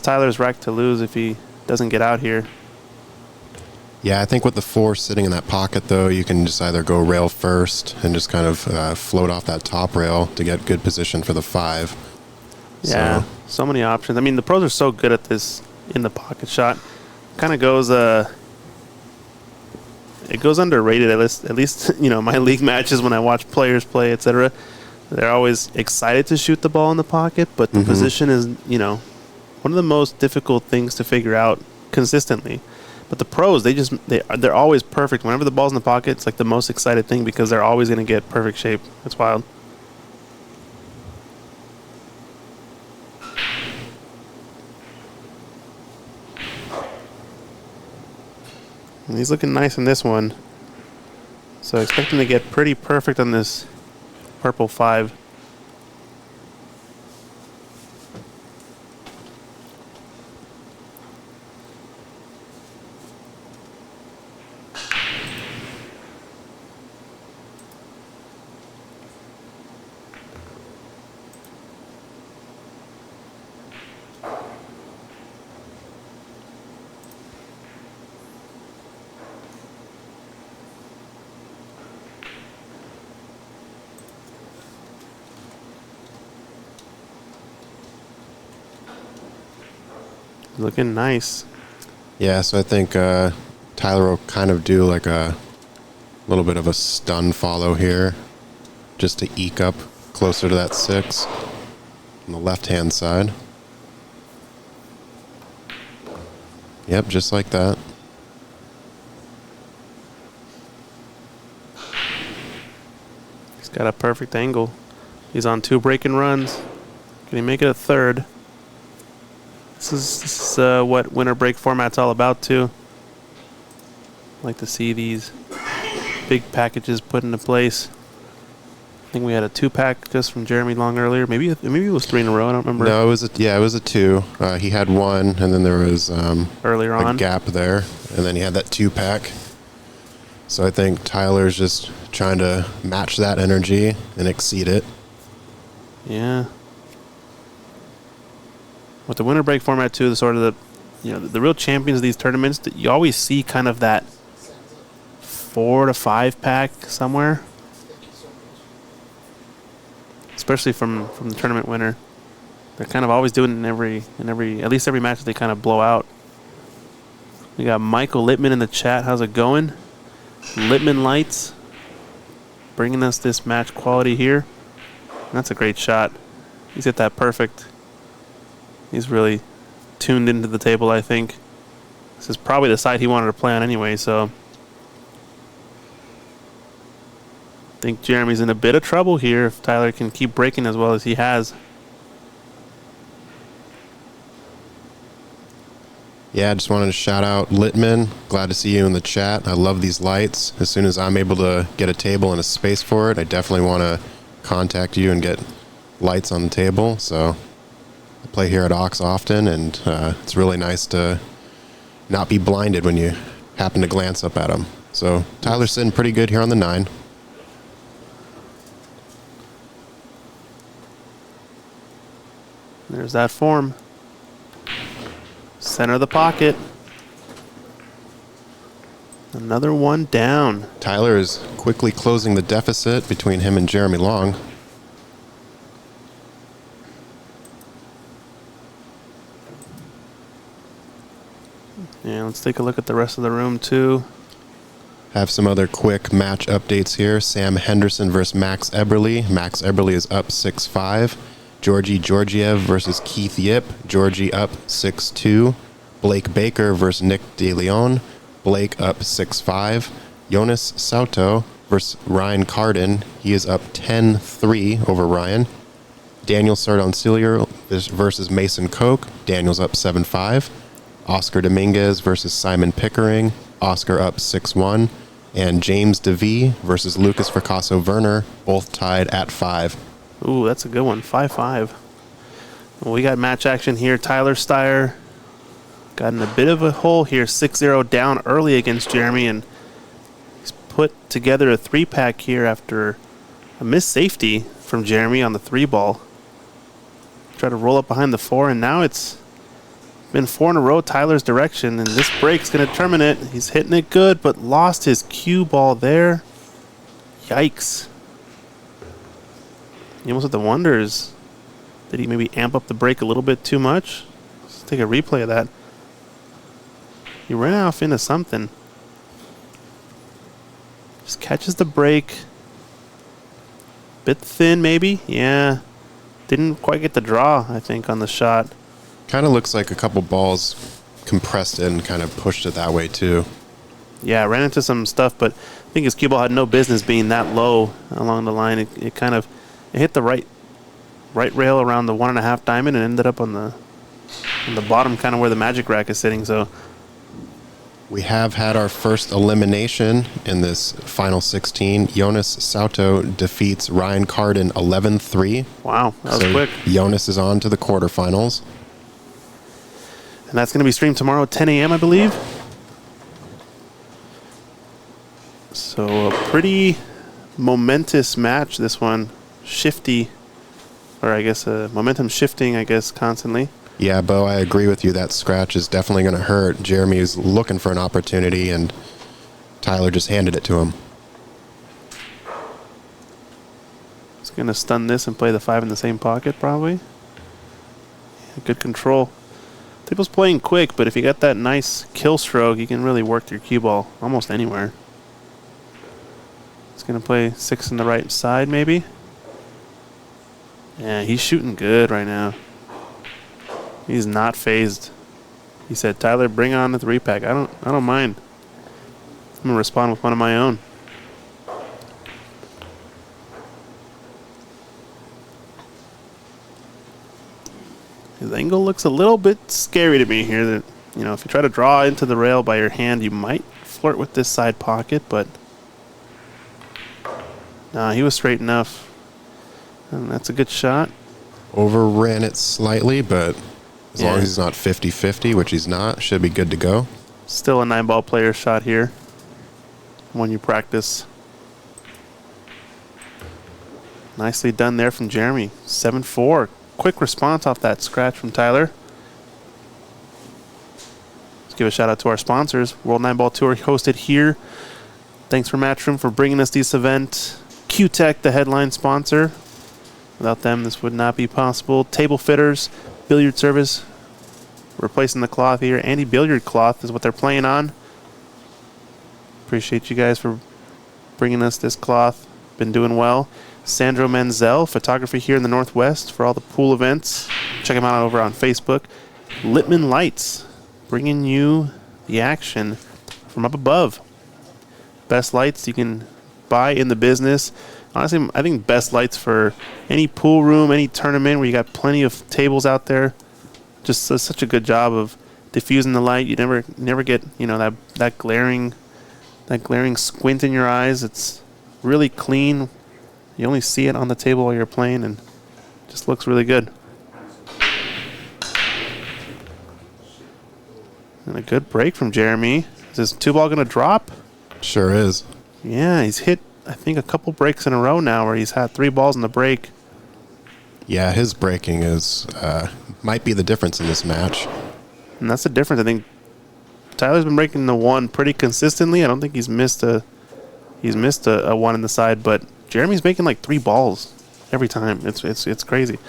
Tyler's rack to lose if he doesn't get out here. Yeah, I think with the 4 sitting in that pocket, though, you can just either go rail first and just kind of float off that top rail to get good position for the 5. Yeah, so many options. I mean, the pros are so good at this in the pocket shot. Kind of goes it goes underrated, at least you know, my league matches when I watch players play, etc. They're always excited to shoot the ball in the pocket, but the position is, one of the most difficult things to figure out consistently. But the pros, they're always perfect. Whenever the ball's in the pocket, it's like the most excited thing because they're always going to get perfect shape. It's wild. And he's looking nice in this one. So I expect him to get pretty perfect on this purple 5. Looking nice. Yeah, so I think Tyler will kind of do like a little bit of a stun follow here just to eke up closer to that 6 on the left-hand side. Yep, just like that. He's got a perfect angle. He's on 2 breaking runs. Can he make it a 3rd? This is what winter break format's all about too. Like to see these big packages put into place. I think we had a 2-pack just from Jeremy Long earlier. Maybe it was 3 in a row. I don't remember. No, it was a 2. He had 1, and then there was earlier on a gap there, and then he had that 2-pack. So I think Tyler's just trying to match that energy and exceed it. Yeah. With the winter break format too, the real champions of these tournaments, you always see kind of that 4 to 5 pack somewhere, especially from the tournament winner. They're kind of always doing it in at least every match that they kind of blow out. We got Michael Littman in the chat. How's it going? Littman Lights bringing us this match quality here. That's a great shot. He's hit that perfect. He's really tuned into the table, I think. This is probably the side he wanted to play on anyway, so I think Jeremy's in a bit of trouble here if Tyler can keep breaking as well as he has. Yeah, I just wanted to shout out Littman. Glad to see you in the chat. I love these lights. As soon as I'm able to get a table and a space for it, I definitely want to contact you and get lights on the table. So I play here at Ox often, and it's really nice to not be blinded when you happen to glance up at them. So Tyler's sitting pretty good here on the 9. There's that form. Center of the pocket. Another one down. Tyler is quickly closing the deficit between him and Jeremy Long. Yeah, let's take a look at the rest of the room too. Have some other quick match updates here. Sam Henderson versus Max Eberle. Max Eberle is up 6-5. Georgi Georgiev versus Keith Yip. Georgie up 6-2. Blake Baker versus Nick DeLeon. Blake up 6-5. Jonas Sauto versus Ryan Carden. He is up 10-3 over Ryan. Daniel Sardoncillier versus Mason Koch. Daniel's up 7-5. Oscar Dominguez versus Simon Pickering. Oscar up 6-1. And James DeVee versus Lucas Fracasso Werner, both tied at 5. Ooh, that's a good one. 5-5. Well, we got match action here. Tyler Styer got in a bit of a hole here. 6-0 down early against Jeremy, and he's put together a 3-pack here after a missed safety from Jeremy on the 3-ball. Try to roll up behind the 4, and now it's been 4 in a row Tyler's direction, and this break's going to determine it. He's hitting it good, but lost his cue ball there. Yikes. You almost have to wonder, did he maybe amp up the break a little bit too much? Let's take a replay of that. He ran off into something. Just catches the break. Bit thin, maybe. Yeah. Didn't quite get the draw, I think, on the shot. Kind of looks like a couple balls compressed in, kind of pushed it that way too. Yeah, ran into some stuff, but I think his cue ball had no business being that low along the line. It kind of hit the right rail around the 1.5 diamond and ended up on the bottom, kind of where the magic rack is sitting. So we have had our first elimination in this final 16. Jonas Sauto defeats Ryan Carden 11-3. wow, that was quick. Jonas is on to the quarterfinals. And that's going to be streamed tomorrow at 10 a.m., I believe. So a pretty momentous match, this one. Shifty, or I guess momentum shifting, I guess, constantly. Yeah, Bo, I agree with you. That scratch is definitely going to hurt. Jeremy is looking for an opportunity, and Tyler just handed it to him. He's going to stun this and play the 5 in the same pocket, probably. Yeah, good control. Table's playing quick, but if you got that nice kill stroke, you can really work your cue ball almost anywhere. He's going to play 6 in the right side, maybe. Yeah, he's shooting good right now. He's not phased. He said, "Tyler, bring on the 3-pack. I don't mind. I'm gonna respond with one of my own." His angle looks a little bit scary to me here. That, you know, if you try to draw into the rail by your hand, you might flirt with this side pocket, but nah, he was straight enough. And that's a good shot. Overran it slightly, but as long Yeah. as he's not 50-50, which he's not, should be good to go. Still a 9-ball player shot here. When you practice. Nicely done there from Jeremy. 7-4. Quick response off that scratch from Tyler. Let's give a shout out to our sponsors. World 9-Ball Tour hosted here. Thanks for Matchroom for bringing us this event. Q-Tech, the headline sponsor. Without them, this would not be possible. Table Fitters, Billiard Service, replacing the cloth here. Andy Billiard Cloth is what they're playing on. Appreciate you guys for bringing us this cloth. Been doing well. Sandro Menzel, photography here in the Northwest for all the pool events. Check him out over on Facebook. Littman Lights, bringing you the action from up above. Best lights you can buy in the business. Honestly, I think best lights for any pool room, any tournament where you got plenty of tables out there. Just does such a good job of diffusing the light. You never get, you know, that glaring squint in your eyes. It's really clean. You only see it on the table while you're playing, and it just looks really good. And a good break from Jeremy. Is this 2-ball going to drop? Sure is. Yeah, he's hit, I think, a couple breaks in a row now where he's had 3 balls in the break. Yeah, his breaking is might be the difference in this match. And that's the difference. I think Tyler's been breaking the 1 pretty consistently. I don't think he's missed a 1 in the side, but Jeremy's making like 3 balls every time. It's crazy.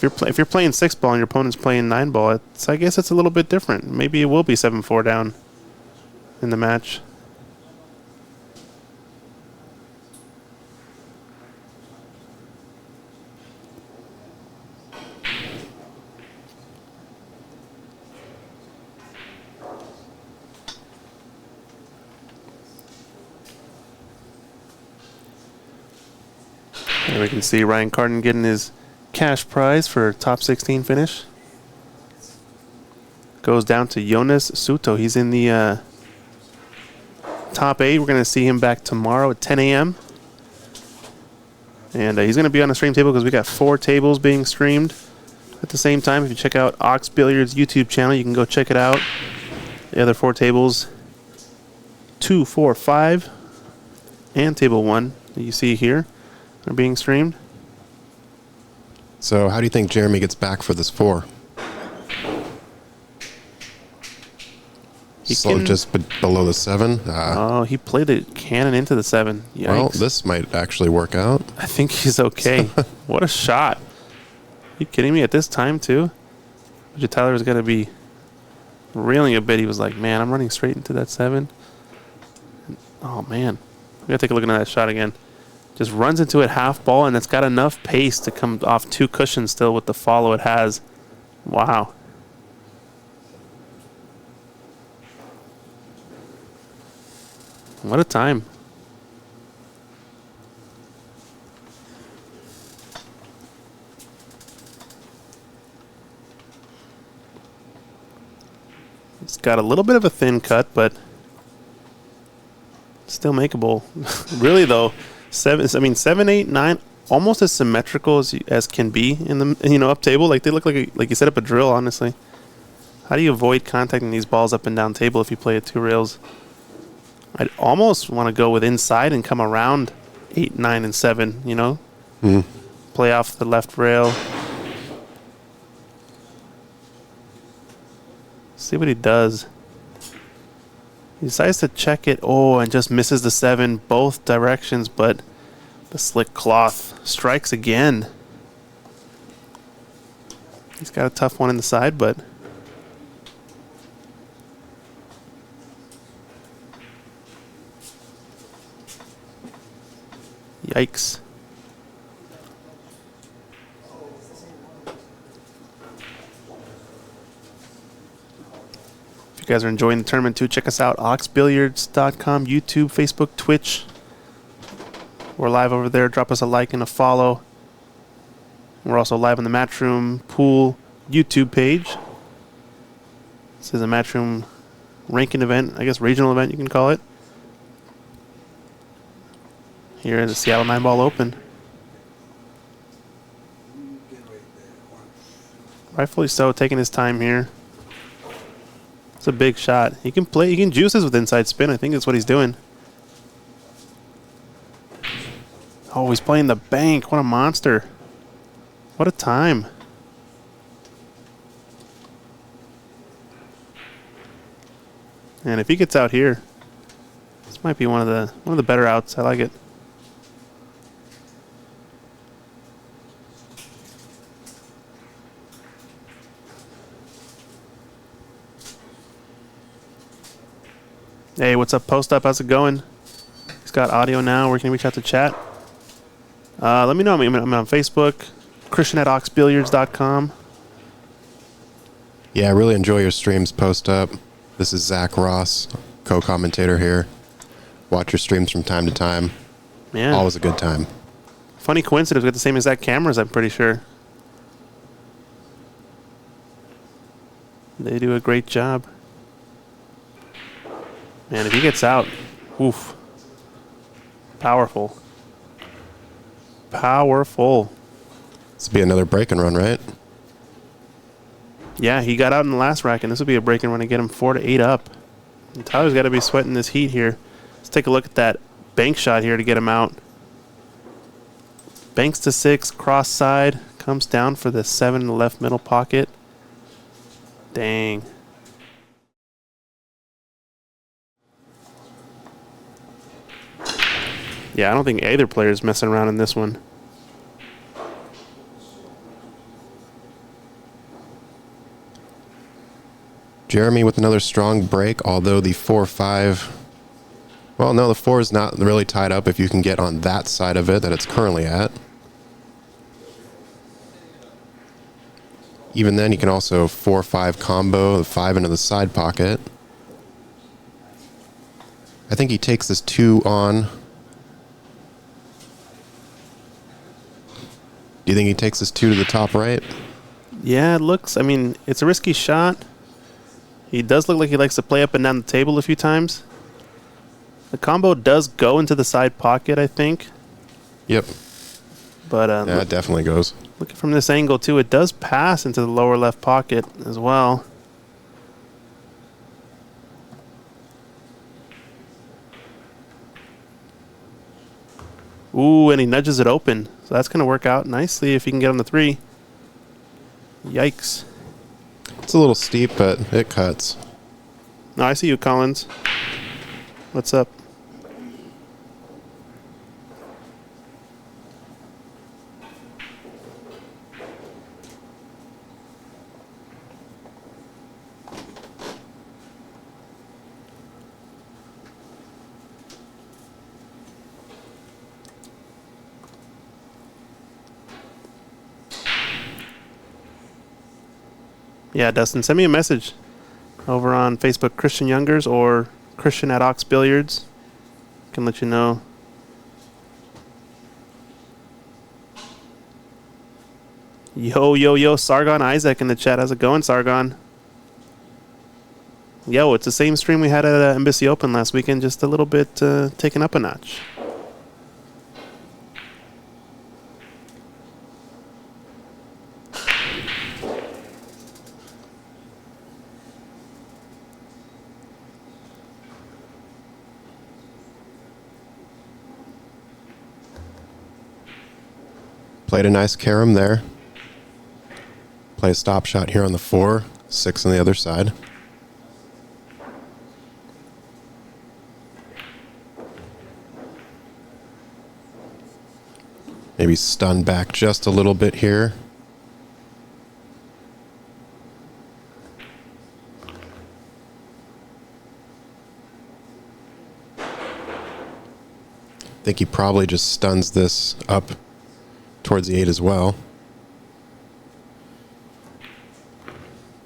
If you're playing 6-ball and your opponent's playing 9-ball, I guess it's a little bit different. Maybe it will be 7-4 down in the match. And we can see Ryan Carden getting his cash prize for top 16 finish. Goes down to Jonas Sauto. He's in the top 8. We're going to see him back tomorrow at 10 a.m. And he's going to be on the stream table because we got 4 tables being streamed at the same time. If you check out Ox Billiards YouTube channel, you can go check it out. The other 4 tables, 2, 4, 5, and table 1 that you see here are being streamed. So how do you think Jeremy gets back for this 4? Slow just below the 7. Oh, he played the cannon into the 7. Yikes. Well, this might actually work out. I think he's okay. What a shot. Are you kidding me? At this time, too? Tyler was going to be reeling a bit. He was like, man, I'm running straight into that 7. Oh, man. We got to take a look at that shot again. Just runs into it half ball, and it's got enough pace to come off 2 cushions still with the follow it has. Wow. What a time. It's got a little bit of a thin cut, but still makeable. Really though, 7, 8, 9, almost as symmetrical as can be in the up table. Like they look like you set up a drill. Honestly, how do you avoid contacting these balls up and down table if you play at 2 rails? I'd almost want to go with inside and come around 8, 9, and 7. Play off the left rail. See what he does. He decides to check it. Oh, and just misses the 7 both directions, but the slick cloth strikes again. He's got a tough one in the side, but yikes. If you guys are enjoying the tournament too, check us out, oxbilliards.com, YouTube, Facebook, Twitch. We're live over there. Drop us a like and a follow. We're also live on the Matchroom Pool YouTube page. This is a Matchroom ranking event, I guess regional event you can call it. Here in the Seattle Nineball Open. Rightfully so, taking his time here. It's a big shot. He can juice this with inside spin. I think that's what he's doing. Oh, he's playing the bank. What a monster. What a time. And if he gets out here, this might be one of the better outs. I like it. Hey, what's up, Post Up? How's it going? He's got audio now. Where can you reach out to chat? Let me know. I'm on Facebook. Christian at oxbilliards.com. Yeah, I really enjoy your streams, Post Up. This is Zach Ross, co-commentator here. Watch your streams from time to time. Yeah. Always a good time. Funny coincidence. We got the same exact cameras, I'm pretty sure. They do a great job. Man, if he gets out, oof. Powerful. Powerful. This will be another break and run, right? Yeah, he got out in the last rack, and this will be a break and run to get him 4 to 8 up. And Tyler's got to be sweating this heat here. Let's take a look at that bank shot here to get him out. Banks to 6, cross side, comes down for the 7 in the left middle pocket. Dang. Yeah, I don't think either player is messing around in this one. Jeremy with another strong break, although the 4-5... Well, no, the 4 is not really tied up if you can get on that side of it that it's currently at. Even then, you can also 4-5 combo the 5 into the side pocket. I think he takes this 2 on. Do you think he takes this 2 to the top right? Yeah, it looks, I mean, it's a risky shot. He does look like he likes to play up and down the table a few times. The combo does go into the side pocket, I think. Yep. But yeah, it definitely goes. Looking from this angle, too, it does pass into the lower left pocket as well. Ooh, and he nudges it open. So that's going to work out nicely if he can get on the 3. Yikes. It's a little steep, but it cuts. No, I see you, Collins. What's up? Yeah, Dustin, send me a message over on Facebook, Christian Youngers or Christian at Ox Billiards. Can let you know. Yo, Sargon Isaac in the chat. How's it going, Sargon? Yo, it's the same stream we had at Embassy Open last weekend, just a little bit taken up a notch. Played a nice carom there. Play a stop shot here on the 4, 6 on the other side. Maybe stun back just a little bit here. I think he probably just stuns this up towards the 8 as well.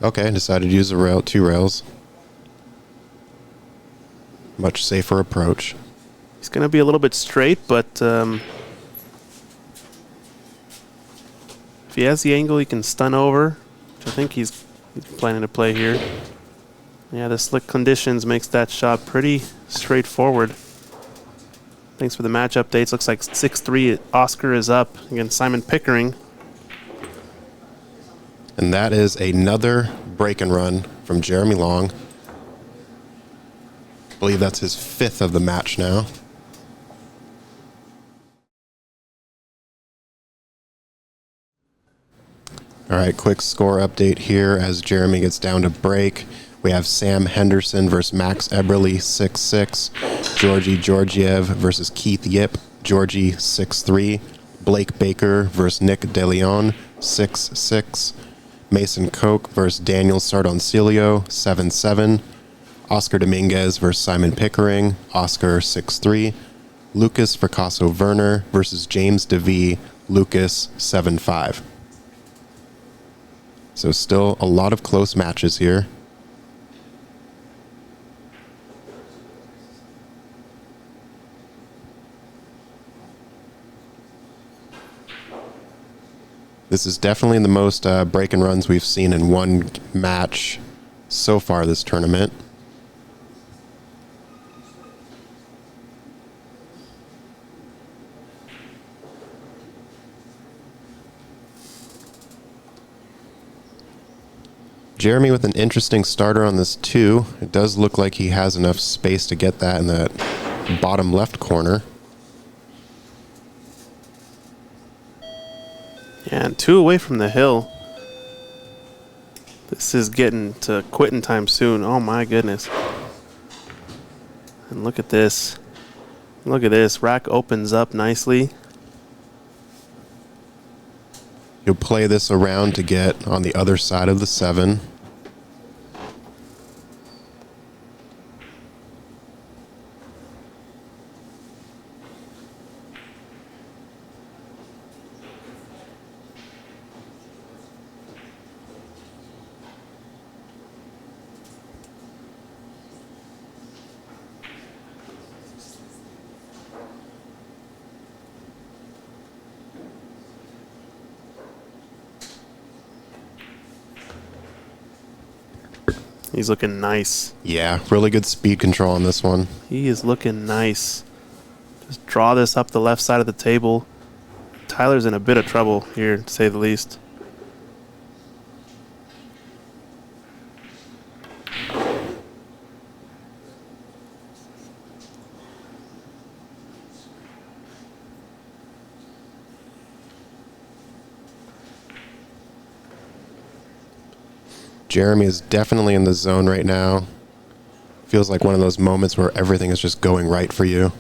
Okay, decided to use a rail, 2 rails. Much safer approach. He's going to be a little bit straight, but if he has the angle, he can stun over, which I think he's planning to play here. Yeah, the slick conditions makes that shot pretty straightforward. Thanks for the match updates. Looks like 6-3 Oscar is up against Simon Pickering. And that is another break and run from Jeremy Long. I believe that's his 5th of the match now. All right, quick score update here as Jeremy gets down to break. We have Sam Henderson versus Max Eberle, 6-6. Georgie Georgiev versus Keith Yip, Georgie, 6-3. Blake Baker versus Nick DeLeon, 6-6. Mason Koch versus Daniel Sardoncilio, 7-7. Oscar Dominguez versus Simon Pickering, Oscar, 6-3. Lucas Fracasso Werner versus James DeVee, Lucas, 7-5. So still a lot of close matches here. This is definitely the most break and runs we've seen in one match so far this tournament. Jeremy with an interesting starter on this 2. It does look like he has enough space to get that in that bottom left corner. Yeah, and 2 away from the hill. This is getting to quitting time soon. Oh my goodness. And look at this. Look at this. Rack opens up nicely. You'll play this around to get on the other side of the 7. He's looking nice. Yeah, really good speed control on this one. He is looking nice. Just draw this up the left side of the table. Tyler's in a bit of trouble here, to say the least. Jeremy is definitely in the zone right now. Feels like one of those moments where everything is just going right for you.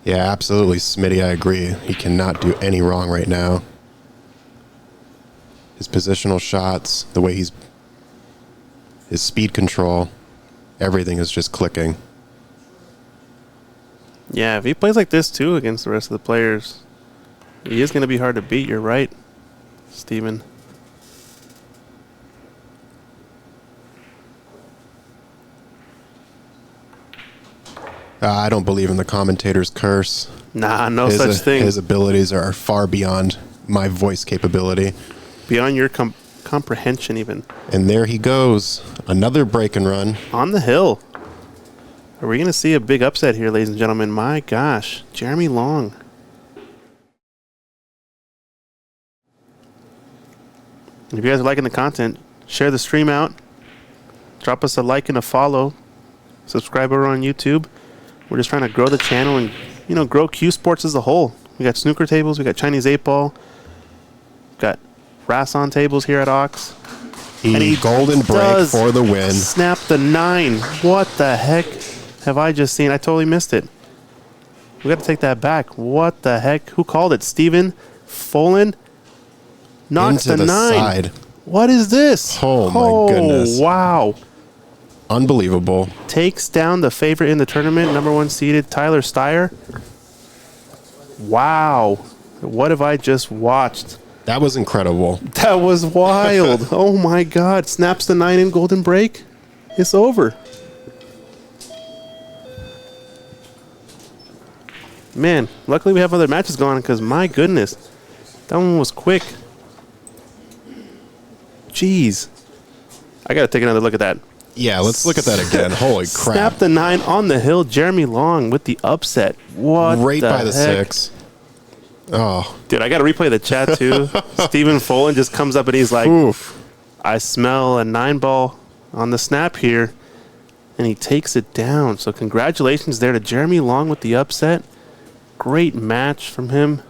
Yeah, absolutely, Smitty, I agree. He cannot do any wrong right now. His positional shots, the way his speed control, everything is just clicking. Yeah, if he plays like this too against the rest of the players, he is going to be hard to beat. You're right, Steven. I don't believe in the commentator's curse. Nah, no such thing. His abilities are far beyond my voice capability. Beyond your comprehension even. And there he goes. Another break and run. On the hill. Are we going to see a big upset here, ladies and gentlemen? My gosh. Jeremy Long. If you guys are liking the content, share the stream out. Drop us a like and a follow. Subscribe over on YouTube. We're just trying to grow the channel and, you know, grow Q Sports as a whole. We got snooker tables. We got Chinese 8-ball. Got Rasson tables here at Ox. And he golden break for the win. Snap the 9. What the heck have I just seen? I totally missed it. We got to take that back. What the heck? Who called it? Steven Folan knocks Into the 9. Side. What is this? Oh, my goodness. Wow. Unbelievable. Takes down the favorite in the tournament, number 1 seeded Tyler Styer. Wow. What have I just watched? That was incredible. That was wild. Oh, my God. Snaps the 9 in golden break. It's over. Man, luckily we have other matches going on because, my goodness, that one was quick. Jeez. I got to take another look at that. Yeah, let's look at that again. Holy crap. Snap the 9 on the hill. Jeremy Long with the upset. What right by the heck? 6. Oh. Dude, I got to replay the chat, too. Steven Folan just comes up and he's like, Oof. I smell a 9-ball on the snap here. And he takes it down. So congratulations there to Jeremy Long with the upset. Great match from him.